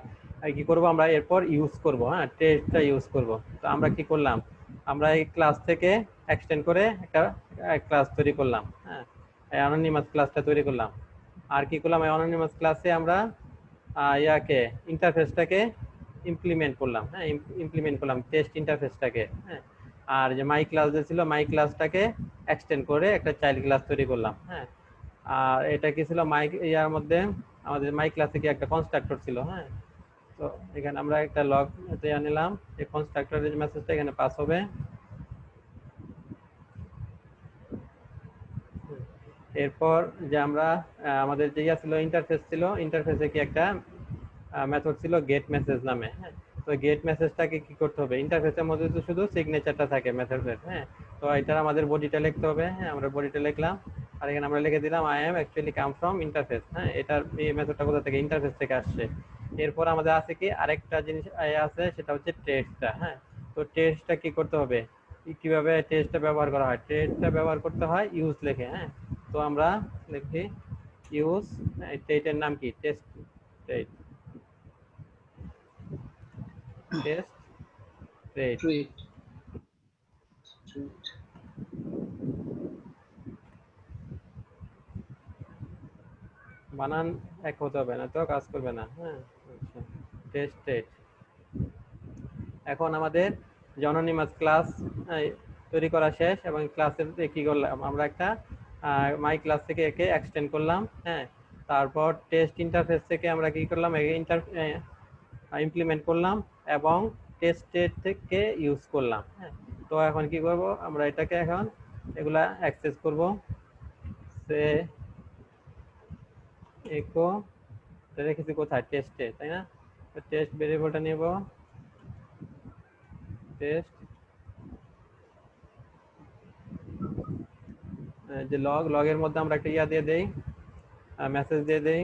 কি করব আমরা এরপর ইউজ করব, হ্যাঁ, টেস্টটা ইউজ করব। তো আমরা কি করলাম, আমরা এই ক্লাস থেকে এক্সটেন্ড করে একটা ক্লাস তৈরি করলাম, হ্যাঁ, এই অ্যানোনিমাস ক্লাসটা তৈরি করলাম। আর কি করলাম, এই অ্যানোনিমাস ক্লাসে আমরা ইয়াকে ইন্টারফেসটাকে ইমপ্লিমেন্ট করলাম, হ্যাঁ, ইমপ্লিমেন্ট করলাম টেস্ট ইন্টারফেসটাকে, হ্যাঁ। আর যে মাই ক্লাস যে ছিল, মাই ক্লাসটাকে এক্সটেন্ড করে একটা চাইল্ড ক্লাস তৈরি করলাম, হ্যাঁ। আর এটা কি ছিল, মাই ইয়ার মধ্যে আমাদের মাই ক্লাসে কি একটা কনস্ট্রাক্টর ছিল, হ্যাঁ। তো এখানে আমরা একটা লগ নিলাম, এই কনস্ট্রাক্টরের মেসেজটা এখানে পাস হবে। এরপর যে আমরা আমাদের যে ইয়া ছিল, ইন্টারফেস ছিল, ইন্টারফেসে কি একটা মেথড ছিল গেট মেসেজ নামে, হ্যাঁ। তো গেট মেসেজটাকে কি করতে হবে, ইন্টারফেসের মধ্যে তো শুধু সিগনেচারটা থাকে মেসেজের, হ্যাঁ। তো এটার আমাদের বডিটা লিখতে হবে, হ্যাঁ, আমরা বডিটা লিখলাম। আর এখানে আমরা লিখে দিলাম I am actually come from interface, হ্যাঁ, এটার এই মেথডটা কোথা থেকে, ইন্টারফেস থেকে আসছে। এরপর আমাদের আছে কি আরেকটা জিনিস আছে, সেটা হচ্ছে টেস্টটা, হ্যাঁ। তো টেস্টটা কি করতে হবে, কিভাবে টেস্টটা ব্যবহার করা হয়, টেস্টটা ব্যবহার করতে হয় ইউজ লিখে, হ্যাঁ। তো আমরা লিখি ইউজ, এটার নাম কি, টেস্ট, টেস্ট টেস্ট। ট্রিট, বানান এক হতে হবে না তো কাজ করবে না, হ্যাঁ, আচ্ছা, টেস্টেড। এখন আমাদের অ্যানোনিমাস ক্লাস তৈরি করা শেষ, এবং ক্লাসের কি করলাম, আমরা একটা মাই ক্লাস থেকে একে এক্সটেন্ড করলাম, হ্যাঁ। তারপর টেস্ট ইন্টারফেস থেকে আমরা কি করলাম, একে ইমপ্লিমেন্ট করলাম, এবং টেস্টেড থেকে ইউজ করলাম, হ্যাঁ। তো এখন কি করব, আমরা এটাকে এখন এগুলা অ্যাক্সেস করব, সে ইকো রেখেছি কোথায়, টেস্টে, তাই না? তো টেস্ট ভেরিয়েবলটা নেব, টেস্ট, যে লগের মধ্যে আমরা একটা ইয়া দিয়ে দেই, মেসেজ দিয়ে দেই,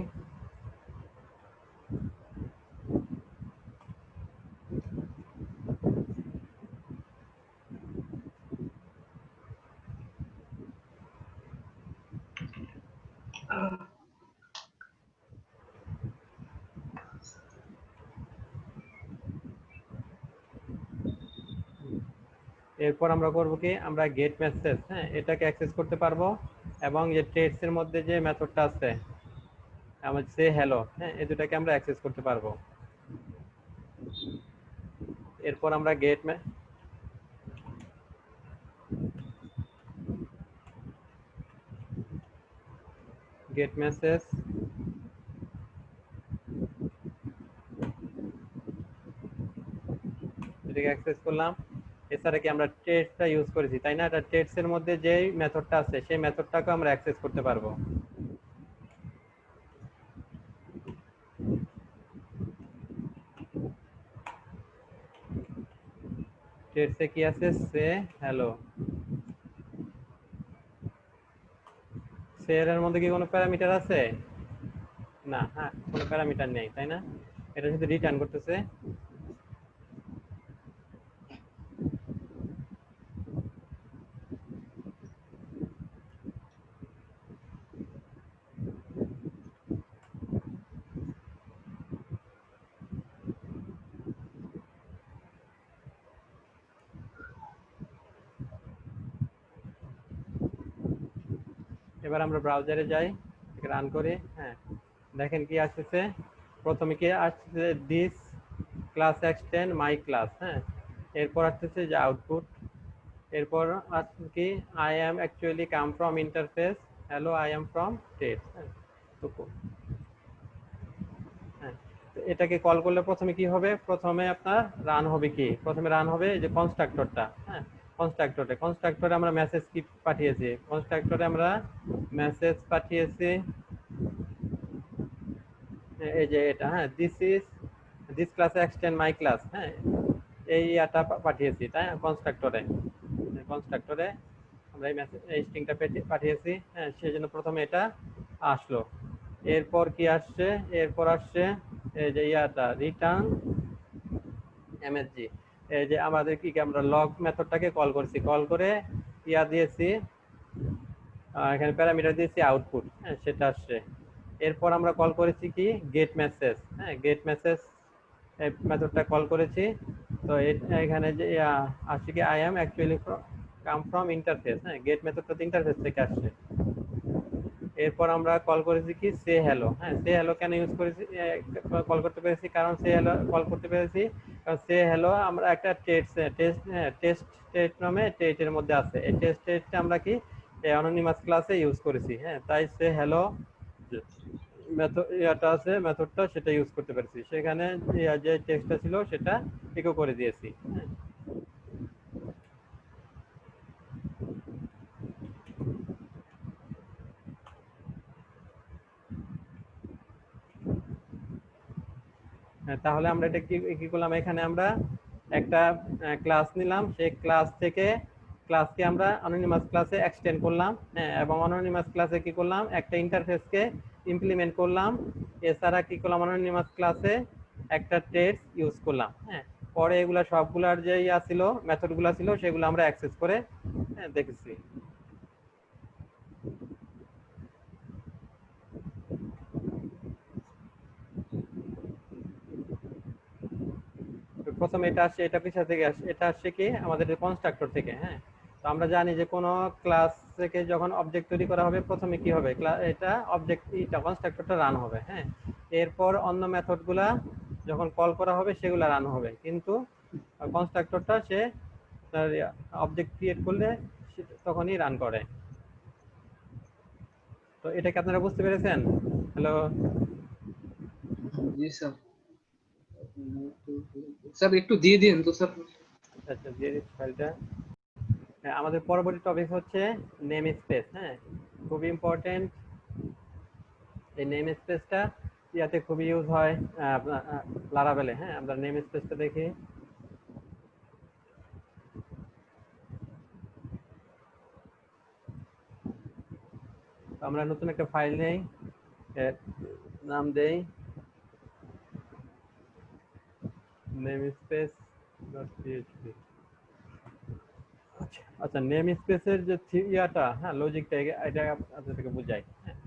এরপর আমরা করব কি, আমরা গেট মেসেজ, হ্যাঁ, এটাকে অ্যাক্সেস করতে পারবো, এবং যে টেক্সট এর মধ্যে যে মেথডটা আছে আমার সে হ্যালো, হ্যাঁ, এই দুটাকে আমরা অ্যাক্সেস করতে পারবো। এরপর আমরা গেট মেসেজ এটাকে অ্যাক্সেস করলাম। এছাড়া কি আমরা টেস্টটা ইউজ করেছি, তাই না? এটা টেস্টের মধ্যে যেই মেথডটা আছে সেই মেথডটাকে আমরা অ্যাক্সেস করতে পারবো। টেস্টে কি আছে? সে হ্যালো। সে এর মধ্যে কি কোনো প্যারামিটার আছে? না, হ্যাঁ, কোনো প্যারামিটার নেই, তাই না? এটা শুধু রিটার্ন করতেছে। এবার আমরা ব্রাউজারে যাই, রান করি। হ্যাঁ, দেখেন কি আসতেছে। প্রথমে কি আসছে? This class extend my class. হ্যাঁ, এরপর আসতেছে যে আউটপুট। এরপর আসছে কি? I am actually come from interface, hello I am from test. হ্যাঁ, হ্যাঁ, তো এটাকে কল করলে প্রথমে কি হবে? প্রথমে আপনার রান হবে কি? প্রথমে রান হবে এই যে কনস্ট্রাক্টরটা। হ্যাঁ, কনস্ট্রাক্টরে আমরা মেসেজ কি পাঠিয়েছি? কনস্ট্রাক্টরে আমরা মেসেজ পাঠিয়েছি এই যে এটা। হ্যাঁ, this class extend my class. হ্যাঁ, এই ইয়াটা পাঠিয়েছি, তাই কনস্ট্রাক্টরে আমরা এই স্ট্রিংটা পাঠিয়েছি। হ্যাঁ, সেই জন্য প্রথমে এটা আসলো। এরপর কি আসছে? এরপর আসছে এই যে ইয়াটা রিটার্ন এমএসজি। এই যে আমাদের কি আমরা লগ মেথডটাকে কল করছি, কল করে ইয়া দিয়েছি, এখানে প্যারামিটার দিয়েছি আউটপুট। হ্যাঁ, সেটা আসছে। এরপর আমরা কল করেছি কি? Get message. হ্যাঁ, গেট মেসেজ এই মেথডটা কল করেছি। তো এখানে যে আসছে কি? I am actually come from interface. হ্যাঁ, গেট মেথডটা ইন্টারফেস থেকে আসছে। এরপর আমরা কল করেছি কি? Say hello. হ্যাঁ, সে হ্যালো কেন ইউজ করেছি, কল করতে পেরেছি? কারণ সে হ্যালো কল করতে পেরেছি কারণ সে হ্যালো আমরা একটা টেস্ট নামে টেস্টের মধ্যে আছে। এই টেস্টটা আমরা কি অ্যানোনিমাস ক্লাসে ইউজ করেছি। হ্যাঁ, তাই সে হ্যালো মেথড ইয়াটা আছে, মেথডটা সেটা ইউজ করতে পেরেছি। সেখানে যে টেক্সটটা ছিল সেটা ইকো করে দিয়েছি। হ্যাঁ, তাহলে আমরা এটা কি করলাম? এখানে আমরা একটা ক্লাস নিলাম, সেই ক্লাসকে আমরা অ্যানোনিমাস ক্লাসে এক্সটেন্ড করলাম। হ্যাঁ, এবং অ্যানোনিমাস ক্লাসে কি করলাম? একটা ইন্টারফেসকে ইমপ্লিমেন্ট করলাম। এছাড়া কি করলাম? অ্যানোনিমাস ক্লাসে একটা টেক্সট ইউজ করলাম। হ্যাঁ, পরে এগুলা সবগুলার যে ইয়া ছিল, মেথডগুলো ছিল, সেগুলো আমরা অ্যাক্সেস করে দেখেছি। প্রথমে এটা আসছে, এটা পিছা থেকে আসছে। এটা আসছে কি? আমাদের কনস্ট্রাক্টর থেকে। হ্যাঁ, তো আমরা জানি যে কোনো ক্লাস থেকে যখন অবজেক্ট তৈরি করা হবে প্রথমে কি হবে? এটা এটা কনস্ট্রাক্টরটা রান হবে। হ্যাঁ, এরপর অন্য মেথডগুলা যখন কল করা হবে সেগুলা রান হবে, কিন্তু কনস্ট্রাক্টরটা সে অবজেক্ট ক্রিয়েট করলে তখনই রান করে। তো এটা কি আপনারা বুঝতে পেরেছেন? হ্যালো? জি স্যার। স্যার একটু দিয়ে দিন তো স্যার। আচ্ছা, দিয়ে দিচ্ছি ফাইলটা। আমাদের পরবর্তী টপিক হচ্ছে নেম স্পেস। হ্যাঁ, খুব ইম্পর্টেন্ট এই নেম স্পেসটা। ইয়াতে খুবই ইউজ হয় লারাভেলে। হ্যাঁ, আমরা নেম স্পেসটা দেখি। আমরা নতুন একটা ফাইল নেই, নাম দেই namespace.php। আচ্ছা, নেম স্পেসের যে ইয়াটা, হ্যাঁ, লজিকটা এটা আপনাদেরকে বুঝাই। হ্যাঁ,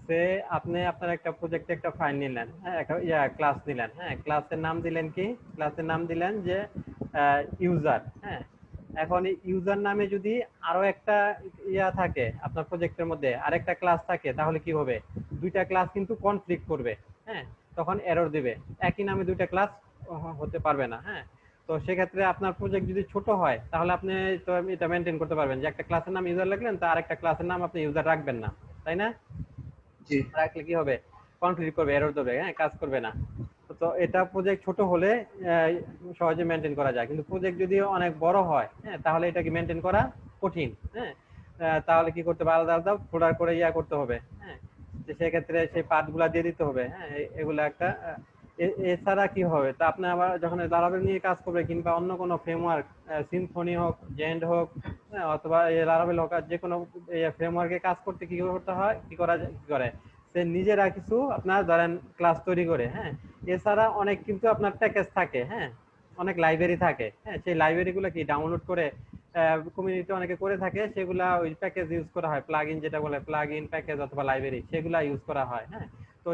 সে আপনি আপনার একটা প্রজেক্টে একটা ফাইল নিলেন। হ্যাঁ, একটা ক্লাস নিলেন। হ্যাঁ, ক্লাসের নাম দিলেন কি? ক্লাসের নাম দিলেন যে ইউজার। হ্যাঁ, এখন ইউজার নামে যদি আরো একটা ইয়া থাকে আপনার প্রজেক্টের মধ্যে, আরেকটা ক্লাস থাকে, তাহলে কি হবে? দুইটা ক্লাস কিন্তু কনফ্লিক্ট করবে। হ্যাঁ, তখন এরর দিবে। একই নামে দুইটা ক্লাস হতে পারবে না। হ্যাঁ, তো সেক্ষেত্রে আপনার প্রজেক্ট যদি ছোট হয় তাহলে আপনি তো এটা মেনটেন করতে পারবেন যে একটা ক্লাসের নাম ইউজার রাখলেন, তো আরেকটা ক্লাসের নাম আপনি ইউজার রাখবেন না, তাই না? জি। রাখলে কি হবে? কনফ্লিক্ট করবে, এরর দেবে। হ্যাঁ, কাজ করবে না। তো তো এটা প্রজেক্ট ছোট হলে সহজে মেনটেন করা যায়, কিন্তু প্রজেক্ট যদি অনেক বড় হয়, হ্যাঁ, তাহলে এটাকে মেনটেন করা কঠিন। হ্যাঁ, তাহলে কি করতে হবে, আলাদা আলাদা ফোল্ডার করে করতে হবে। হ্যাঁ, সেক্ষেত্রে সেই পার্টগুলা দিয়ে দিতে হবে। হ্যাঁ, এগুলো একটা এছাড়া কি হবে, তা আপনি আবার যখন লারাভেল নিয়ে কাজ করবে কিংবা অন্য কোনো ফ্রেমওয়ার্ক, সিম্ফনি হোক, জেন্ড হোক, হ্যাঁ, অথবা লারাভেল হোক, আর যে কোনো ফ্রেমওয়ার্কে কাজ করতে কি করতে হয়, কি করে সে নিজেরা কিছু আপনার ধরেন ক্লাস তৈরি করে। হ্যাঁ, এছাড়া অনেক কিন্তু আপনার প্যাকেজ থাকে। হ্যাঁ, অনেক লাইব্রেরি থাকে। হ্যাঁ, সেই লাইব্রেরিগুলো কি ডাউনলোড করে কমিউনিটি অনেকে করে থাকে, সেগুলা ওই প্যাকেজ ইউজ করা হয়, প্লাগ ইন যেটা বলে, প্লাগ ইন প্যাকেজ অথবা লাইব্রেরি, সেগুলা ইউজ করা হয়। হ্যাঁ, তো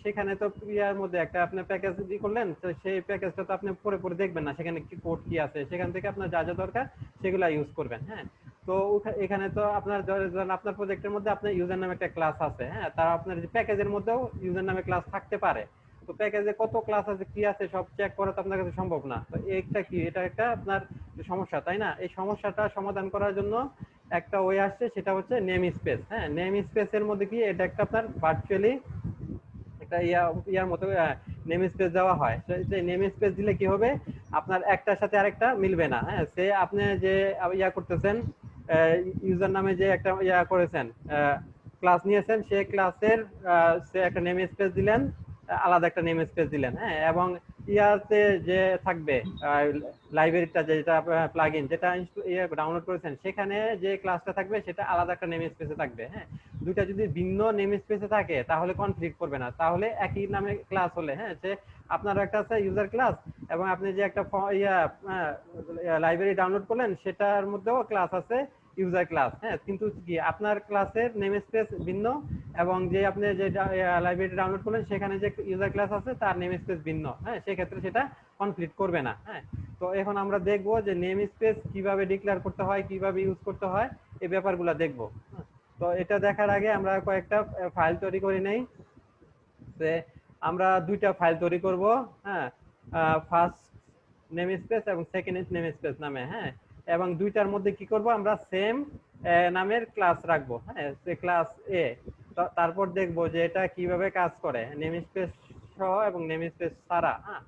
সেখানে তো ইয়ার মধ্যে একটা আপনি প্যাকেজ করলেন, তো সেই প্যাকেজটা তো আপনি পরে পরে দেখবেন না, সেখানে কি কোড কি আছে, সেখান থেকে আপনার যা যা দরকার সেগুলা ইউজ করবেন। হ্যাঁ, তো এখানে তো আপনার ধরেন আপনার প্রজেক্টের মধ্যে আপনার ইউজার নামে একটা ক্লাস আছে। হ্যাঁ, তার আপনার প্যাকেজের মধ্যেও ইউজার নামে ক্লাস থাকতে পারে। তো প্যাকেজে কত ক্লাস আছে কি আছে সব চেক করা তো আপনার কাছে সম্ভব না। তো এইটা কি, এটা একটা আপনার সমস্যা, তাই না? এই সমস্যাটা সমাধান করার জন্য একটা ওয়ে আসছে, সেটা হচ্ছে নেম স্পেস। হ্যাঁ, নেম স্পেসের মধ্যে কি, এটা একটা আপনার ভার্চুয়ালি একটা ইয়ার মতো নেম স্পেস দেওয়া হয়। সেই নেম স্পেস দিলে কি হবে, আপনার একটার সাথে আরেকটা মিলবে না। হ্যাঁ, সে আপনি যে করতেছেন, ইউজার নামে যে একটা করেছেন, ক্লাস নিয়েছেন, সে ক্লাসের সে একটা নেম স্পেস দিলেন, আলাদা একটা নেম স্পেস দিলেন। হ্যাঁ, এবং ইয়াতে যে থাকবে লাইব্রেরিটা, যেটা প্লাগইন যেটা ডাউনলোড করেছেন, সেখানে যে ক্লাসটা থাকবে সেটা আলাদা একটা নেম স্পেসে থাকবে। হ্যাঁ, দুইটা যদি ভিন্ন নেম স্পেসে থাকে তাহলে কনফ্লিক্ট করবে না, তাহলে একই নামে ক্লাস হলে, হ্যাঁ, সে আপনার একটা আছে ইউজার ক্লাস, এবং আপনি যে একটা লাইব্রেরি ডাউনলোড করলেন সেটার মধ্যেও ক্লাস আছে ইউজার ক্লাস। হ্যাঁ, কিন্তু কি আপনার ক্লাসের নেম স্পেস ভিন্ন, এবং যে আপনি যে লাইব্রেরি ডাউনলোড করলেন সেখানে যে ইউজার ক্লাস আছে তার নেম স্পেস ভিন্ন। হ্যাঁ, সেক্ষেত্রে সেটা কনফ্লিক্ট করবে না। হ্যাঁ, তো এখন আমরা দেখব যে নেম স্পেস কিভাবে ডিক্লেয়ার করতে হয়, কিভাবে ইউজ করতে হয়, এই ব্যাপারগুলো দেখব। তো এটা দেখার আগে আমরা কয়েকটা ফাইল তৈরি করে নেই। আমরা দুইটা ফাইল তৈরি করব। হ্যাঁ, ফার্স্ট নেম স্পেস এবং সেকেন্ড নেম স্পেস নামে। হ্যাঁ, এবং দুইটার মধ্যে কি করব, আমরা সেম নামের ক্লাস রাখবো। হ্যাঁ, সে ক্লাস এ। তারপর দেখব যে এটা কিভাবে কাজ করে নেম স্পেস সহ এবং নেম স্পেস ছাড়া। হ্যাঁ,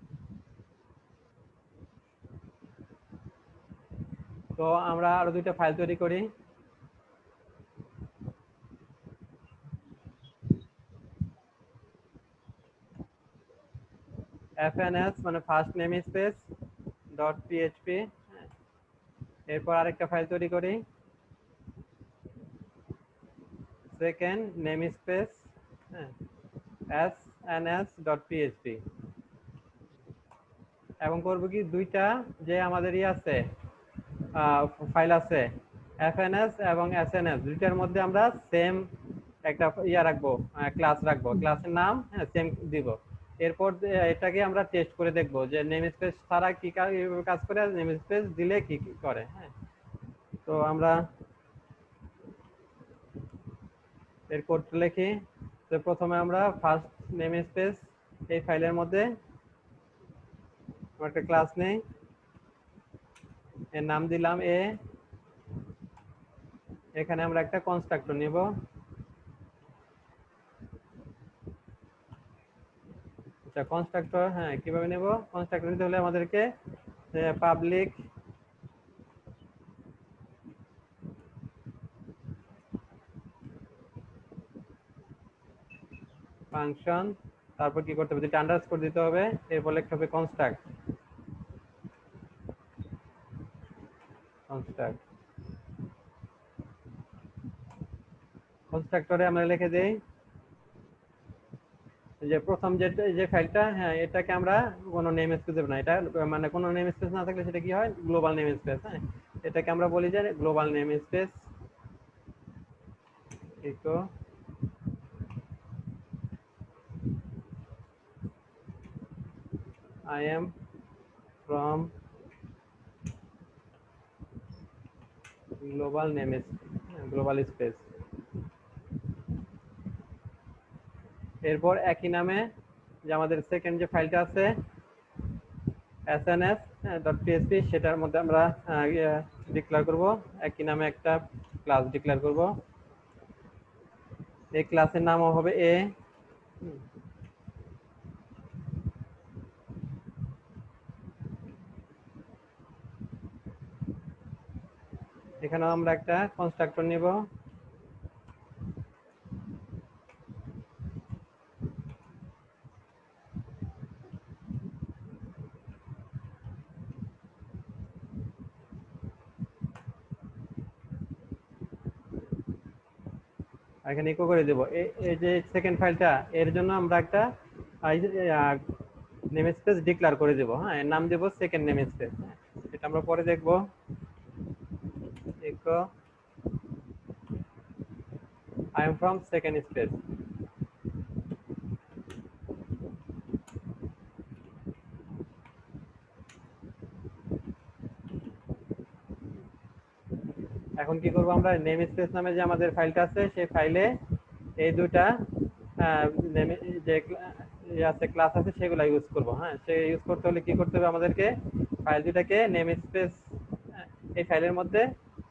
তো আমরা আরো দুইটা ফাইল তৈরি করি। fns মানে first name space dot PHP. এরপর আরেকটা ফাইল তৈরি করি, সেকেন্ড নেম স্পেস sns.php। এবং করব কি, দুইটা যে আমাদের আছে ফাইল আছে fns এবং sns, দুইটার মধ্যে আমরা সেম একটা রাখবো, ক্লাস রাখবো, ক্লাসের নাম সেম দিব। এরপর এটাকে আমরা টেস্ট করে দেখবো যে নেম স্পেস ছাড়া কি কাজ করে, নেম স্পেস দিলে কি কি করে। হ্যাঁ, তো আমরা এর কোডটা লিখি। তো প্রথমে আমরা ফার্স্ট নেম স্পেস এই ফাইলের মধ্যে একটা ক্লাস নেই, এর নাম দিলাম এ। এখানে আমরা একটা কনস্ট্রাক্টর নিব। আচ্ছা, কনস্ট্রাক্টর, হ্যাঁ, কিভাবে নেব? কনস্ট্রাক্টর নিতে হলে আমাদেরকে পাবলিক ফাংশন, তারপর কি করতে হবে, দুটো আন্ডারস্কোর দিতে হবে, এরপর লিখতে হবে কনস্ট্রাক্ট। কনস্ট্রাক্টরে আমরা লিখে দেই যে প্রথম যে ফাইলটা, হ্যাঁ, এটাকে আমরা কোনো নেম স্পেস দেব না। এটা মানে কোনো নেম স্পেস না থাকলে সেটা কি হয়, গ্লোবাল নেম স্পেস। হ্যাঁ, এটাকে আমরা বলি যে global name space echo I am from global name global space। এরপর একই নামে যে আমাদের সেকেন্ড যে ফাইলটা আছে sns.php, সেটার মধ্যে আমরা ডিক্লেয়ার করব, একই নামে একটা ক্লাস ডিক্লেয়ার করব। এই ক্লাসের নাম হবে এ। এখানেও আমরা একটা কনস্ট্রাক্টর নিব। এখানে ইকো করে দেব। এই যে সেকেন্ড ফাইলটা, এর জন্য আমরা একটা নেম স্পেস ডিক্লেয়ার করে দেব। হ্যাঁ, এর নাম দেব সেকেন্ড নেম স্পেস। এটা আমরা পরে দেখব। Echo I am from second space. এখন কি করব, আমরা নেম স্পেস নামে যে আমাদের ফাইলটা আছে সেই ফাইলে এই দুটা যে আছে ক্লাস আছে সেগুলো ইউজ করব। হ্যাঁ, সে ইউজ করতে হলে কি করতে হবে, আমাদেরকে ফাইল দুটাকে নেম স্পেস এই ফাইলের মধ্যে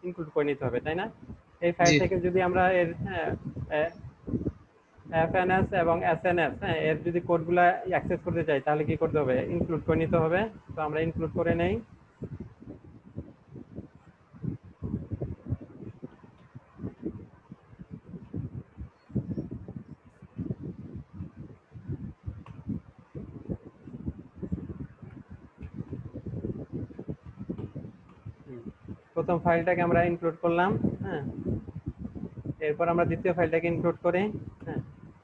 ইনক্লুড করে নিতে হবে, তাই না? এই ফাইল জি থেকে যদি আমরা এর এফএনএস এবং এসএনএস এর যদি কোডগুলা অ্যাক্সেস করতে চাই তাহলে কি করতে হবে, ইনক্লুড করে নিতে হবে। তো আমরা ইনক্লুড করে নেই। প্রথম ফাইলটাকে আমরা ইনক্লুড করলাম। হ্যাঁ, এরপর আমরা দ্বিতীয় ফাইলটাকে ইনক্লুড করি। হ্যাঁ,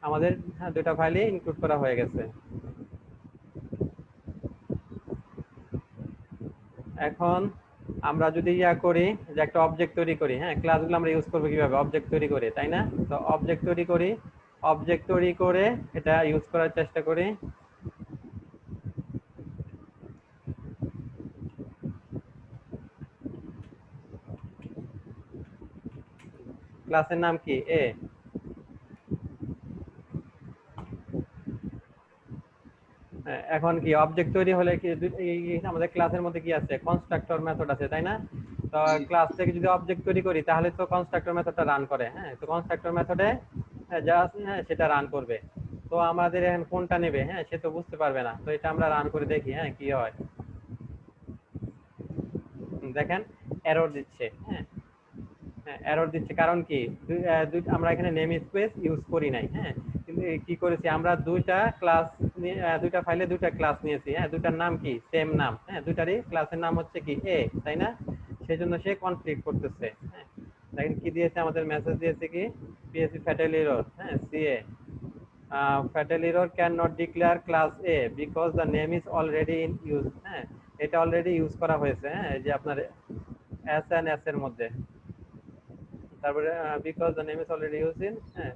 আমাদের দুটা ফাইলই ইনক্লুড করা হয়ে গেছে। এখন আমরা যদি করি যে একটা অবজেক্ট তৈরি করি। হ্যাঁ, ক্লাসগুলো আমরা ইউজ করবো কিভাবে, অবজেক্ট তৈরি করে, তাই না? তো অবজেক্ট তৈরি করি, অবজেক্ট তৈরি করে এটা ইউজ করার চেষ্টা করি। ক্লাসের নাম কি? এ। এখন কি অবজেক্ট তৈরি হলে কি আমাদের ক্লাসের মধ্যে কি আছে, কনস্ট্রাক্টর মেথড আছে, তাই না? তো ক্লাস থেকে যদি অবজেক্ট তৈরি করি তাহলে তো কনস্ট্রাক্টর মেথডটা রান করে। হ্যাঁ, তো কনস্ট্রাক্টর মেথডে যা আছে সেটা রান করবে। তো আমাদের এখন কোনটা নেবে, হ্যাঁ, সে তো বুঝতে পারবে না। তো এটা আমরা রান করে দেখি, হ্যাঁ, কি হয়। দেখেন এরর দিচ্ছে। হ্যাঁ, এরর দিচ্ছে কারণ কি, আমরা এখানে নেম স্পেস ইউজ করি নাই। হ্যাঁ, কিন্তু কি করেছি আমরা, দুইটা ক্লাস দুইটা ফাইলে দুইটা ক্লাস নিয়েছি। হ্যাঁ, দুইটার নাম কি, সেম নাম। হ্যাঁ, দুইটারই ক্লাসের নাম হচ্ছে কি এ, তাই না? সেই জন্য সে কনফ্লিক্ট করতেছে। হ্যাঁ, দেখেন কি দিয়েছে, আমাদের মেসেজ দিয়েছে কি, পিএসপি ফ্যাটাল এরর। হ্যাঁ, CA fatal error cannot declare class A because the name is already in use। হ্যাঁ, এটা অলরেডি ইউজ করা হয়েছে। হ্যাঁ, এই যে আপনার এস এন্ড এস এর মধ্যে। তারপরে because the name is already use in. হ্যাঁ,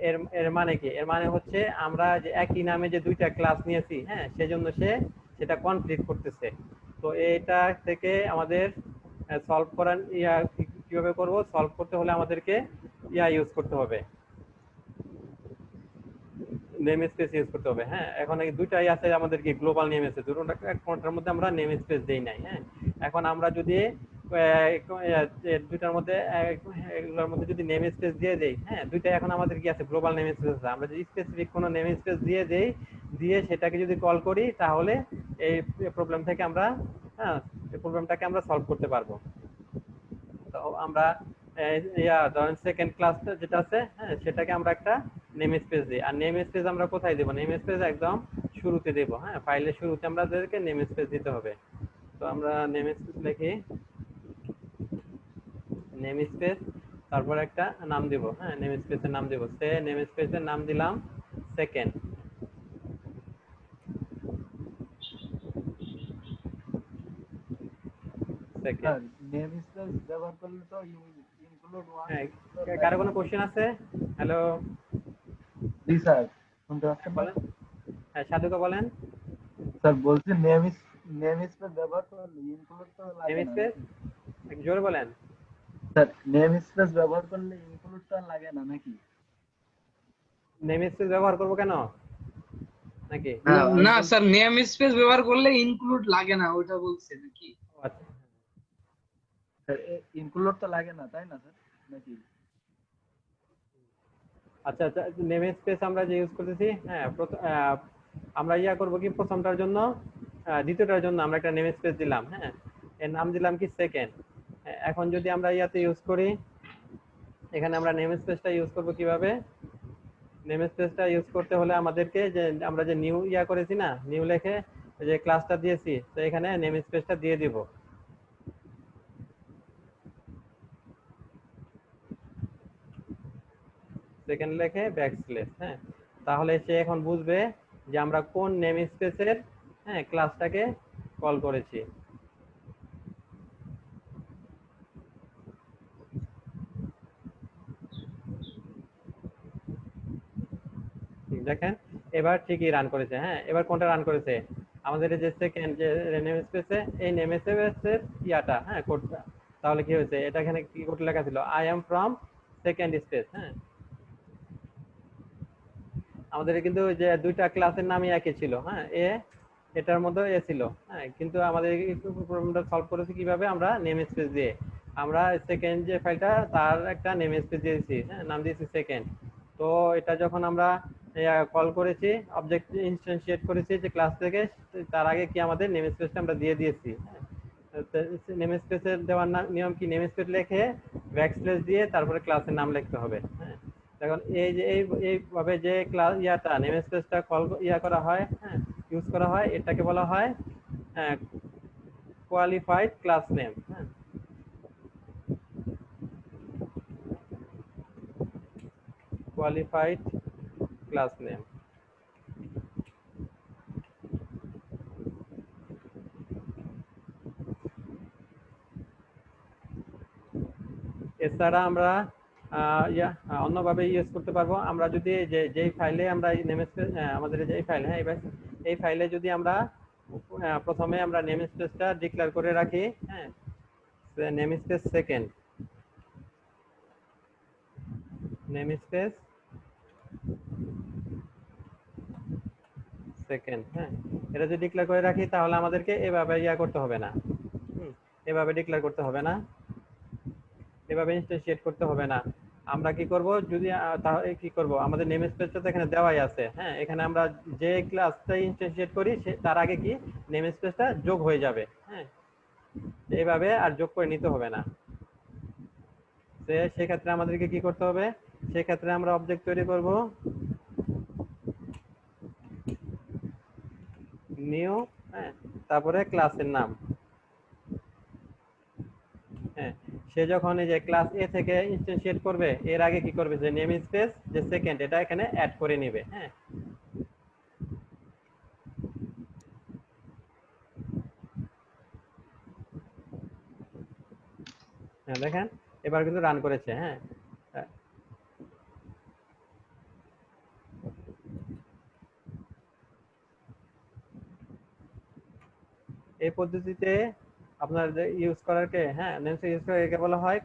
এর এর মানে কি, এর মানে হচ্ছে আমরা যে একই নামে যে দুইটা ক্লাস নিয়েছি, হ্যাঁ, সেজন্য সে সেটা কমপ্লিট করতেছে। তো এটা থেকে আমাদের সলভ করার কিভাবে করব, সলভ করতে হলে আমাদেরকে ইউজ করতে হবে, নেম স্পেস ইউজ করতে হবে। হ্যাঁ, এখন এই দুইটাই আছে আমাদের কি, গ্লোবাল নেম স্পেস, কোনটার মধ্যে আমরা নেম স্পেস দেই নাই। হ্যাঁ, এখন আমরা যদি দুইটার মধ্যে এগুলোর মধ্যে যদি নেম স্পেস দিয়ে দেই, হ্যাঁ, দুইটাই এখন আমাদের কি আছে, গ্লোবাল নেম স্পেস আছে। আমরা যদি স্পেসিফিক কোনো নেম স্পেস দিয়ে দেই, দিয়ে সেটাকে যদি কল করি তাহলে এই প্রবলেম থেকে আমরা, হ্যাঁ, এই প্রবলেমটাকে আমরা সলভ করতে পারবো। তো আমরা ধরেন সেকেন্ড ক্লাসটা যেটা আছে, হ্যাঁ, সেটাকে আমরা একটা নেম স্পেস দিই। আর নেম স্পেস আমরা কোথায় দেবো, নেম স্পেস একদম শুরুতে দেবো। হ্যাঁ, ফাইলের শুরুতে আমাদেরকে নেম স্পেস দিতে হবে। তো আমরা নেম স্পেস লিখি, নেম স্পেস, তারপর একটা নাম দিব। হ্যাঁ, নেম স্পেসের নাম দিব, সে নেম স্পেসের নাম দিলাম সেকেন্ড। সেকেন্ড। নেম স্পেস ব্যবহার করলে তো ইনক্লুড ওয়ান। হ্যাঁ, কারো কোনো কোশ্চেন আছে? হ্যালো, জি স্যার, শুনতে পাচ্ছেন না? বলেন। হ্যাঁ, সাধুকা বলেন। স্যার বলছি নেম স্পেস ব্যবহার করলে ইনক্লুড তো লাগে নেম না স্পেস নাকি? জোরে বলেন। স্যার নেম স্পেস ব্যবহার করলে ইনক্লুড তো লাগে না নাকি? নেম স্পেস ব্যবহার করবো কেন নাকি? হ্যাঁ আমি না বলছি স্যার, নেম স্পেস ব্যবহার করলে ইনক্লুড লাগে না, ওটা বলছে নাকি? আচ্ছা, স্যার ইনক্লুড তো লাগে না তাই না স্যার নাকি? আচ্ছা, নেম স্পেস আমরা যে ইউজ করতেছি, হ্যাঁ, আমরা করবো কি, প্রথমটার জন্য দ্বিতীয়টার জন্য আমরা একটা নেম স্পেস দিলাম। হ্যাঁ, এর নাম দিলাম কি সেকেন্ড। এখন যদি আমরা ইয়াতে ইউজ করি, এখানে আমরা নেম স্পেসটা ইউজ করব কিভাবে? নেম স্পেসটা ইউজ করতে হলে আমাদেরকে যে আমরা যে নিউ ইয়া করেছি না, নিউ লিখে যে ক্লাসটা দিয়েছি, তো এখানে নেম স্পেসটা দিয়ে দিব সেকেন্ড লিখে ব্যাকস্ল্যাশ। হ্যাঁ, তাহলে সে এখন বুঝবে যে আমরা কোন নেম স্পেসের ক্লাসটাকে কল করেছি। দেখেন এবার ঠিকই রান করেছে। হ্যাঁ, এবার কোনটা রান করেছে? আমাদের এই যে সেকেন্ড যে নেম স্পেসে, এই নেম স্পেসের ইয়াটা কোডটা। তাহলে কি হয়েছে? এটা এখানে কি কোড লেখা ছিল? I am from second space. হ্যাঁ, আমাদের কিন্তু যে দুইটা ক্লাসের নামই একই ছিল। হ্যাঁ, এটার মধ্যে এ ছিল। হ্যাঁ, কিন্তু আমাদের প্রবলেমটা সলভ করেছি কিভাবে? আমরা নেম স্পেস দিয়ে। আমরা সেকেন্ড যে ফাইলটা তার একটা নেম স্পেস দিয়েছি। হ্যাঁ, নাম দিয়েছি সেকেন্ড। তো এটা যখন আমরা কল করেছি, অবজেক্ট ইনস্ট্যান্সিয়েট করেছি যে ক্লাস থেকে, তার আগে কি আমাদের নেম স্পেসটা আমরা দিয়ে দিয়েছি। নেম স্পেসের দেওয়ার নিয়ম কি? নেম স্পেস লিখে ব্যাকস্ল্যাশ দিয়ে তারপরে ক্লাসের নাম লিখতে হবে। হ্যাঁ, এখন এই যে এইভাবে যে ক্লাস ইয়াটা নেম স্পেসটা কল করা হয়, ইউজ করা হয়, এটাকে বলা হয় কোয়ালিফাইড ক্লাস নেম। হ্যাঁ, কোয়ালিফাইড ক্লাস নেম। এছাড়া আমরা অন্যভাবে ইউজ করতে পারবো। আমরা যদি যেই ফাইলে আমরা নেম স্পেস, আমাদের যে ফাইল, হ্যাঁ এই ফাইলে যদি আমরা প্রথমে আমরা নেম স্পেসটা ডিক্লেয়ার করে রাখি। হ্যাঁ, name space second, name space second. হ্যাঁ, এটা যদি ডিক্লেয়ার করে রাখি তাহলে আমাদেরকে এভাবে করতে হবে না। এভাবে ডিক্লেয়ার করতে হবে না, এভাবে ইনস্ট্যান্সিয়েট করতে হবে না। আমরা কি করব? যদি তাহলে কি করব? আমাদের নেম স্পেসটা তো এখানে দেওয়াই আছে। হ্যাঁ, এখানে আমরা যে ক্লাসটা ইনস্ট্যান্সিয়েট করি তার আগে কি নেম স্পেসটা যোগ হয়ে যাবে। হ্যাঁ, এইভাবে আর যোগ করে নিতে হবে না। সেক্ষেত্রে আমাদেরকে কি করতে হবে? সেক্ষেত্রে আমরা অবজেক্ট তৈরি করব নিউ, তারপরে ক্লাসের নাম। হ্যাঁ, সে যখন এই যে ক্লাস এ থেকে ইনস্ট্যান্সিয়েট করবে, এর আগে কি করবে? যে নেম স্পেস যে সেকেন্ড, এটা এখানে অ্যাড করে নেবে। হ্যাঁ, দেখেন এবার কিন্তু রান করেছে। হ্যাঁ, এই পদ্ধতিতে আপনার ইউজ করারকে, নেম ইউজ করে একে বলা হয়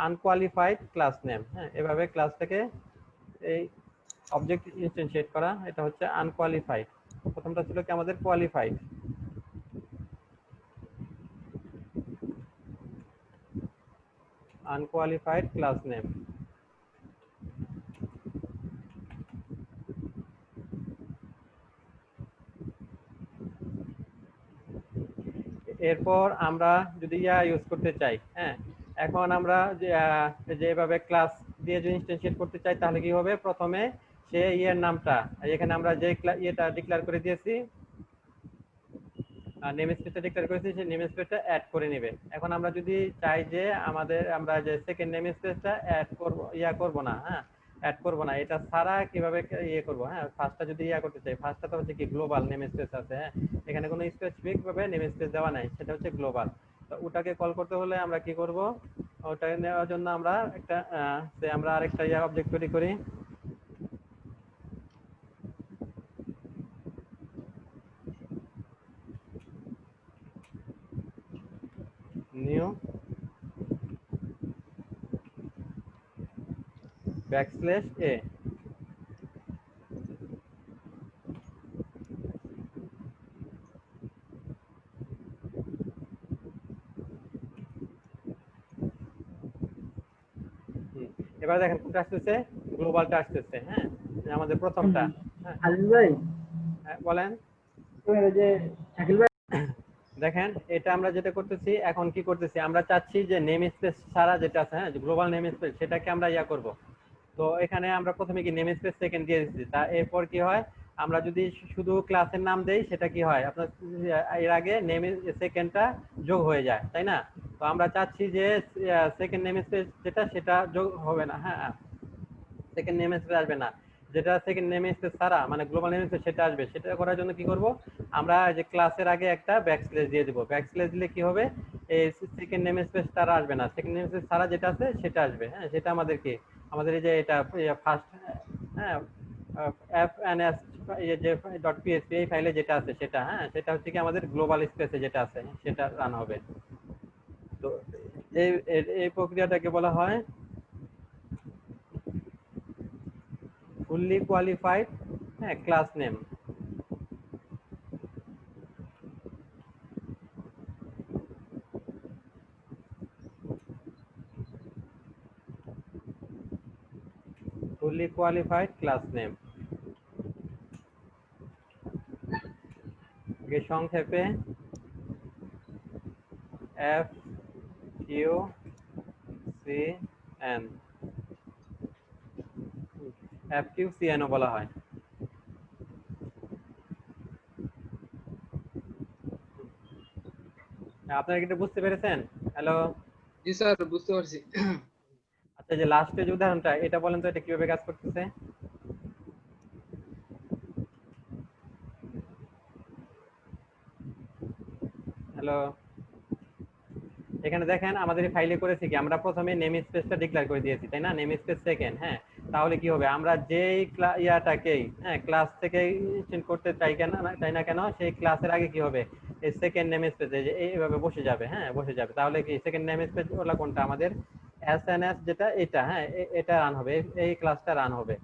আনকোয়ালিফাইড ক্লাস নেম। হ্যাঁ, এভাবে ক্লাসটাকে এই অবজেক্ট ইনস্ট্যান্সিয়েট করা, এটা হচ্ছে আনকোয়ালিফাইড। প্রথমটা ছিল কি আমাদের কোয়ালিফাইড। Unqualified class name. এরপর আমরা যদি ইউজ করতে চাই, এখন আমরা যেভাবে ক্লাস দিয়ে যদি ইনস্ট্যান্সিয়েট করতে চাই, তাহলে কি হবে? প্রথমে সে নামটা, এখানে আমরা যে ইয়েটা ডিক্লেয়ার করে দিয়েছি, নেম স্পেসটা ডিক্লেয়ার করেছি, সেই নেম স্পেসটা অ্যাড করে নেবে। এখন আমরা যদি চাই যে আমরা যে সেকেন্ড নেম স্পেসটা অ্যাড করব, করব না, অ্যাড করব না, এটা ছাড়া কিভাবে করব? ফার্স্টটা যদি করতে চাই, ফার্স্টটা তো হচ্ছে কি গ্লোবাল নেম স্পেস আছে। এখানে কোনো স্পেসিফিক ভাবে নেম স্পেস দেওয়া নাই, সেটা হচ্ছে গ্লোবাল। তো ওটাকে কল করতে হলে আমরা কি করব? ওটা নেওয়ার জন্য আমরা আমরা আরেকটা অবজেক্ট তৈরি করি, নিউ ব্যাকস্ল্যাশ এ। এবার দেখেন কোনটা আসতেছে? গ্লোবালটা আসতেছে। হ্যাঁ, আমাদের প্রথমটা। আলিম ভাই, বলেন। ওই যে শাকিল ভাই দেখেন এটা আমরা যেটা করতেছি এখন কি করতেছি, আমরা চাচ্ছি যে নেম স্পেস ছাড়া যেটা আছে, হ্যাঁ, গ্লোবাল নেম স্পেস, সেটাকে আমরা করব। তো এখানে আমরা প্রথমে কি নেম স্পেস সেকেন্ড দিয়ে দিচ্ছি, তা এরপর কি হয়, আমরা যদি শুধু ক্লাসের নাম দেই সেটা কি হয় আপনার, এর আগে নেম সেকেন্ডটা যোগ হয়ে যায়, তাই না? তো আমরা চাচ্ছি যে সেকেন্ড নেম স্পেস যেটা সেটা যোগ হবে না, হ্যাঁ, সেকেন্ড নেম স্পেস আসবে না, যেটা সেকেন্ড নেম স্পেস ছাড়া মানে গ্লোবাল নেম স্পেস সেটা আসবে। সেটা করার জন্য কি করব, আমরা যে ক্লাসের আগে একটা ব্যাকস্ল্যাশ দিয়ে দেব। ব্যাকস্ল্যাশ দিলে কি হবে, এই সেকেন্ড নেম স্পেস তারা আসবে না, সেকেন্ড নেম স্পেস ছাড়া যেটা আছে সেটা আসবে, হ্যাঁ। সেটা আমাদের কি, আমাদের এই যে এটা ফার্স্ট, হ্যাঁ, এফ এন এস যে ডট পিএসপি এই ফাইলে যেটা আছে সেটা, হ্যাঁ, সেটা হচ্ছে কি আমাদের গ্লোবাল স্পেসে যেটা আছে সেটা রান হবে। তো এই এই প্রক্রিয়াটাকে বলা হয় ফুললি কোয়ালিফাইড, হ্যাঁ, class name. Fully qualified class name, সংক্ষেপে F Q C N, F Q C N ও বলা হয়। আপনারা কি এটা বুঝতে পেরেছেন? হ্যালো। জি স্যার, বুঝতে পারছি। আচ্ছা, যে লাস্টে যে উদাহরণটা এটা বলেন তো, এটা কিভাবে কাজ করতেছে? হ্যালো। এখানে দেখেন আমাদের ফাইলে করেছি কি, আমরা প্রথমে নেম স্পেসটা ডিক্লেয়ার করে দিয়েছি, তাই না? নেম স্পেস সেকেন্ড, হ্যাঁ। তাহলে কি হবে, আমরা যেই ইয়াটাকেই, হ্যাঁ, ক্লাস থেকে চেঞ্জ করতে চাই কেন, তাই না কেন, সেই ক্লাসের আগে কি হবে, এই সেকেন্ড নেম স্পেস এইভাবে বসে যাবে, হ্যাঁ, বসে যাবে। তাহলে কি সেকেন্ড নেম স্পেস ওলা কোনটা, আমাদের এসএনএস যেটা, এটা, হ্যাঁ, এটা রান হবে, এই ক্লাসটা রান হবে।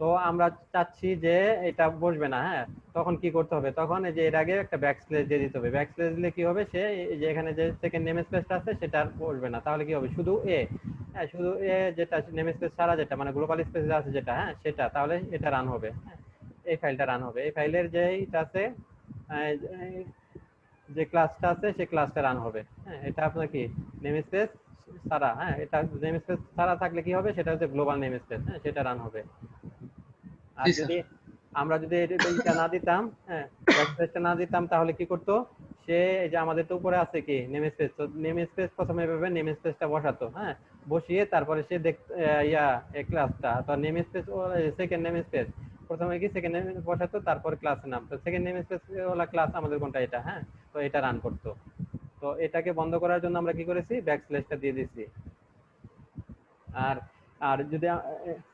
তো আমরা চাচ্ছি যে এটা বসবে না, হ্যাঁ। তখন কি করতে হবে, তখন এই যে এর আগে একটা ব্যাকস্ল্যাশ দিয়ে দিতে হবে। ব্যাকস্ল্যাশ দিলে কি হবে, সে এই যে এখানে যে সেকেন্ড নেম স্পেসটা আছে সেটা আর বসবে না। তাহলে কি হবে, শুধু এ, হ্যাঁ, শুধু এ যেটা নেম স্পেস ছাড়া যেটা মানে গ্লোবাল স্পেস আছে যেটা, হ্যাঁ, সেটা, তাহলে এটা রান হবে, হ্যাঁ। এই ফাইলটা রান হবে, এই ফাইলের যেটা আছে, যে ক্লাসটা আছে সেই ক্লাসটা রান হবে, হ্যাঁ। এটা আপনার কি নেম স্পেস ছাড়া, হ্যাঁ, এটা নেম স্পেস ছাড়া থাকলে কি হবে, সেটা হচ্ছে গ্লোবাল নেম স্পেস, হ্যাঁ, সেটা রান হবে। আর জি স্যার। যদি আমরা যদি এটা না দিতাম, হ্যাঁ, ব্যাকস্ল্যাশটা না দিতাম, তাহলে কি করতো সে, এই যে আমাদের তো উপরে আছে কি নেম স্পেস, তো নেম স্পেস প্রথমে এভাবে নেম স্পেসটা বসাতো, হ্যাঁ, বসিয়ে তারপরে সে দেখ এই ক্লাসটা তো name space, second name space প্রথমে কি সেকেন্ড নেম বসাতো, তারপর ক্লাসের নাম, তো second name space OLA class আমাদের কোনটা, এটা, হ্যাঁ। তো এটা রান করতো। তো এটাকে বন্ধ করার জন্য আমরা কি করেছি, ব্যাকস্ল্যাশটা দিয়ে দিছি। আর আর যদি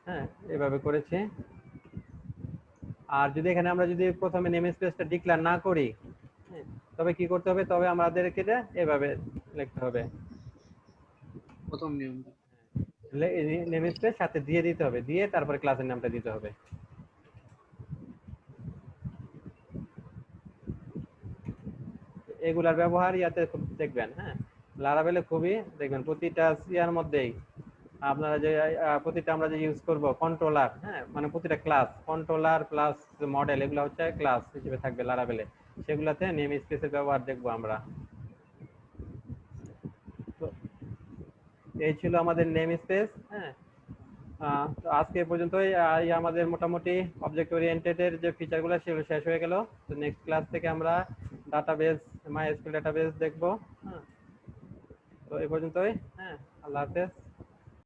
হ্যাঁ, এভাবে করেছি। আর যদি এখানে আমরা যদি প্রথমে নেম স্পেসটা ডিক্লেয়ার না করি, হ্যাঁ, তবে কি করতে হবে, তবে আমাদেরকে এটা এভাবে লিখতে হবে, প্রথম নিয়মটা। নেম স্পেস সাথে দিয়ে দিতে হবে, দিয়ে তারপরে ক্লাসের নামটা দিতে হবে। এগুলার ব্যবহার ইয়াতে খুব দেখবেন, হ্যাঁ, লারাভেলে খুবই দেখবেন, প্রতিটা ইয়ার মধ্যেই আপনারা যে প্রতিটা আমরা যে ইউজ করব কন্ট্রোলার, হ্যাঁ, মানে প্রতিটা ক্লাস কন্ট্রোলার প্লাস মডেল, এগুলো হচ্ছে ক্লাস হিসেবে থাকবে লারাভেলে, সেগুলাতে নেম স্পেসের ব্যবহার দেখবো আমরা। তো এই ছিল আমাদের নেম স্পেস, হ্যাঁ। তো আজকে এই পর্যন্তই, আমাদের মোটামুটি অবজেক্ট ওরিয়েন্টেড এর যে ফিচারগুলো সেগুলো শেষ হয়ে গেল। তো নেক্সট ক্লাস থেকে আমরা ডাটাবেস, মাইএসকিউএল ডাটাবেস দেখবো, হ্যাঁ। তো এই পর্যন্তই, হ্যাঁ, আল্লাহ হাফেজ।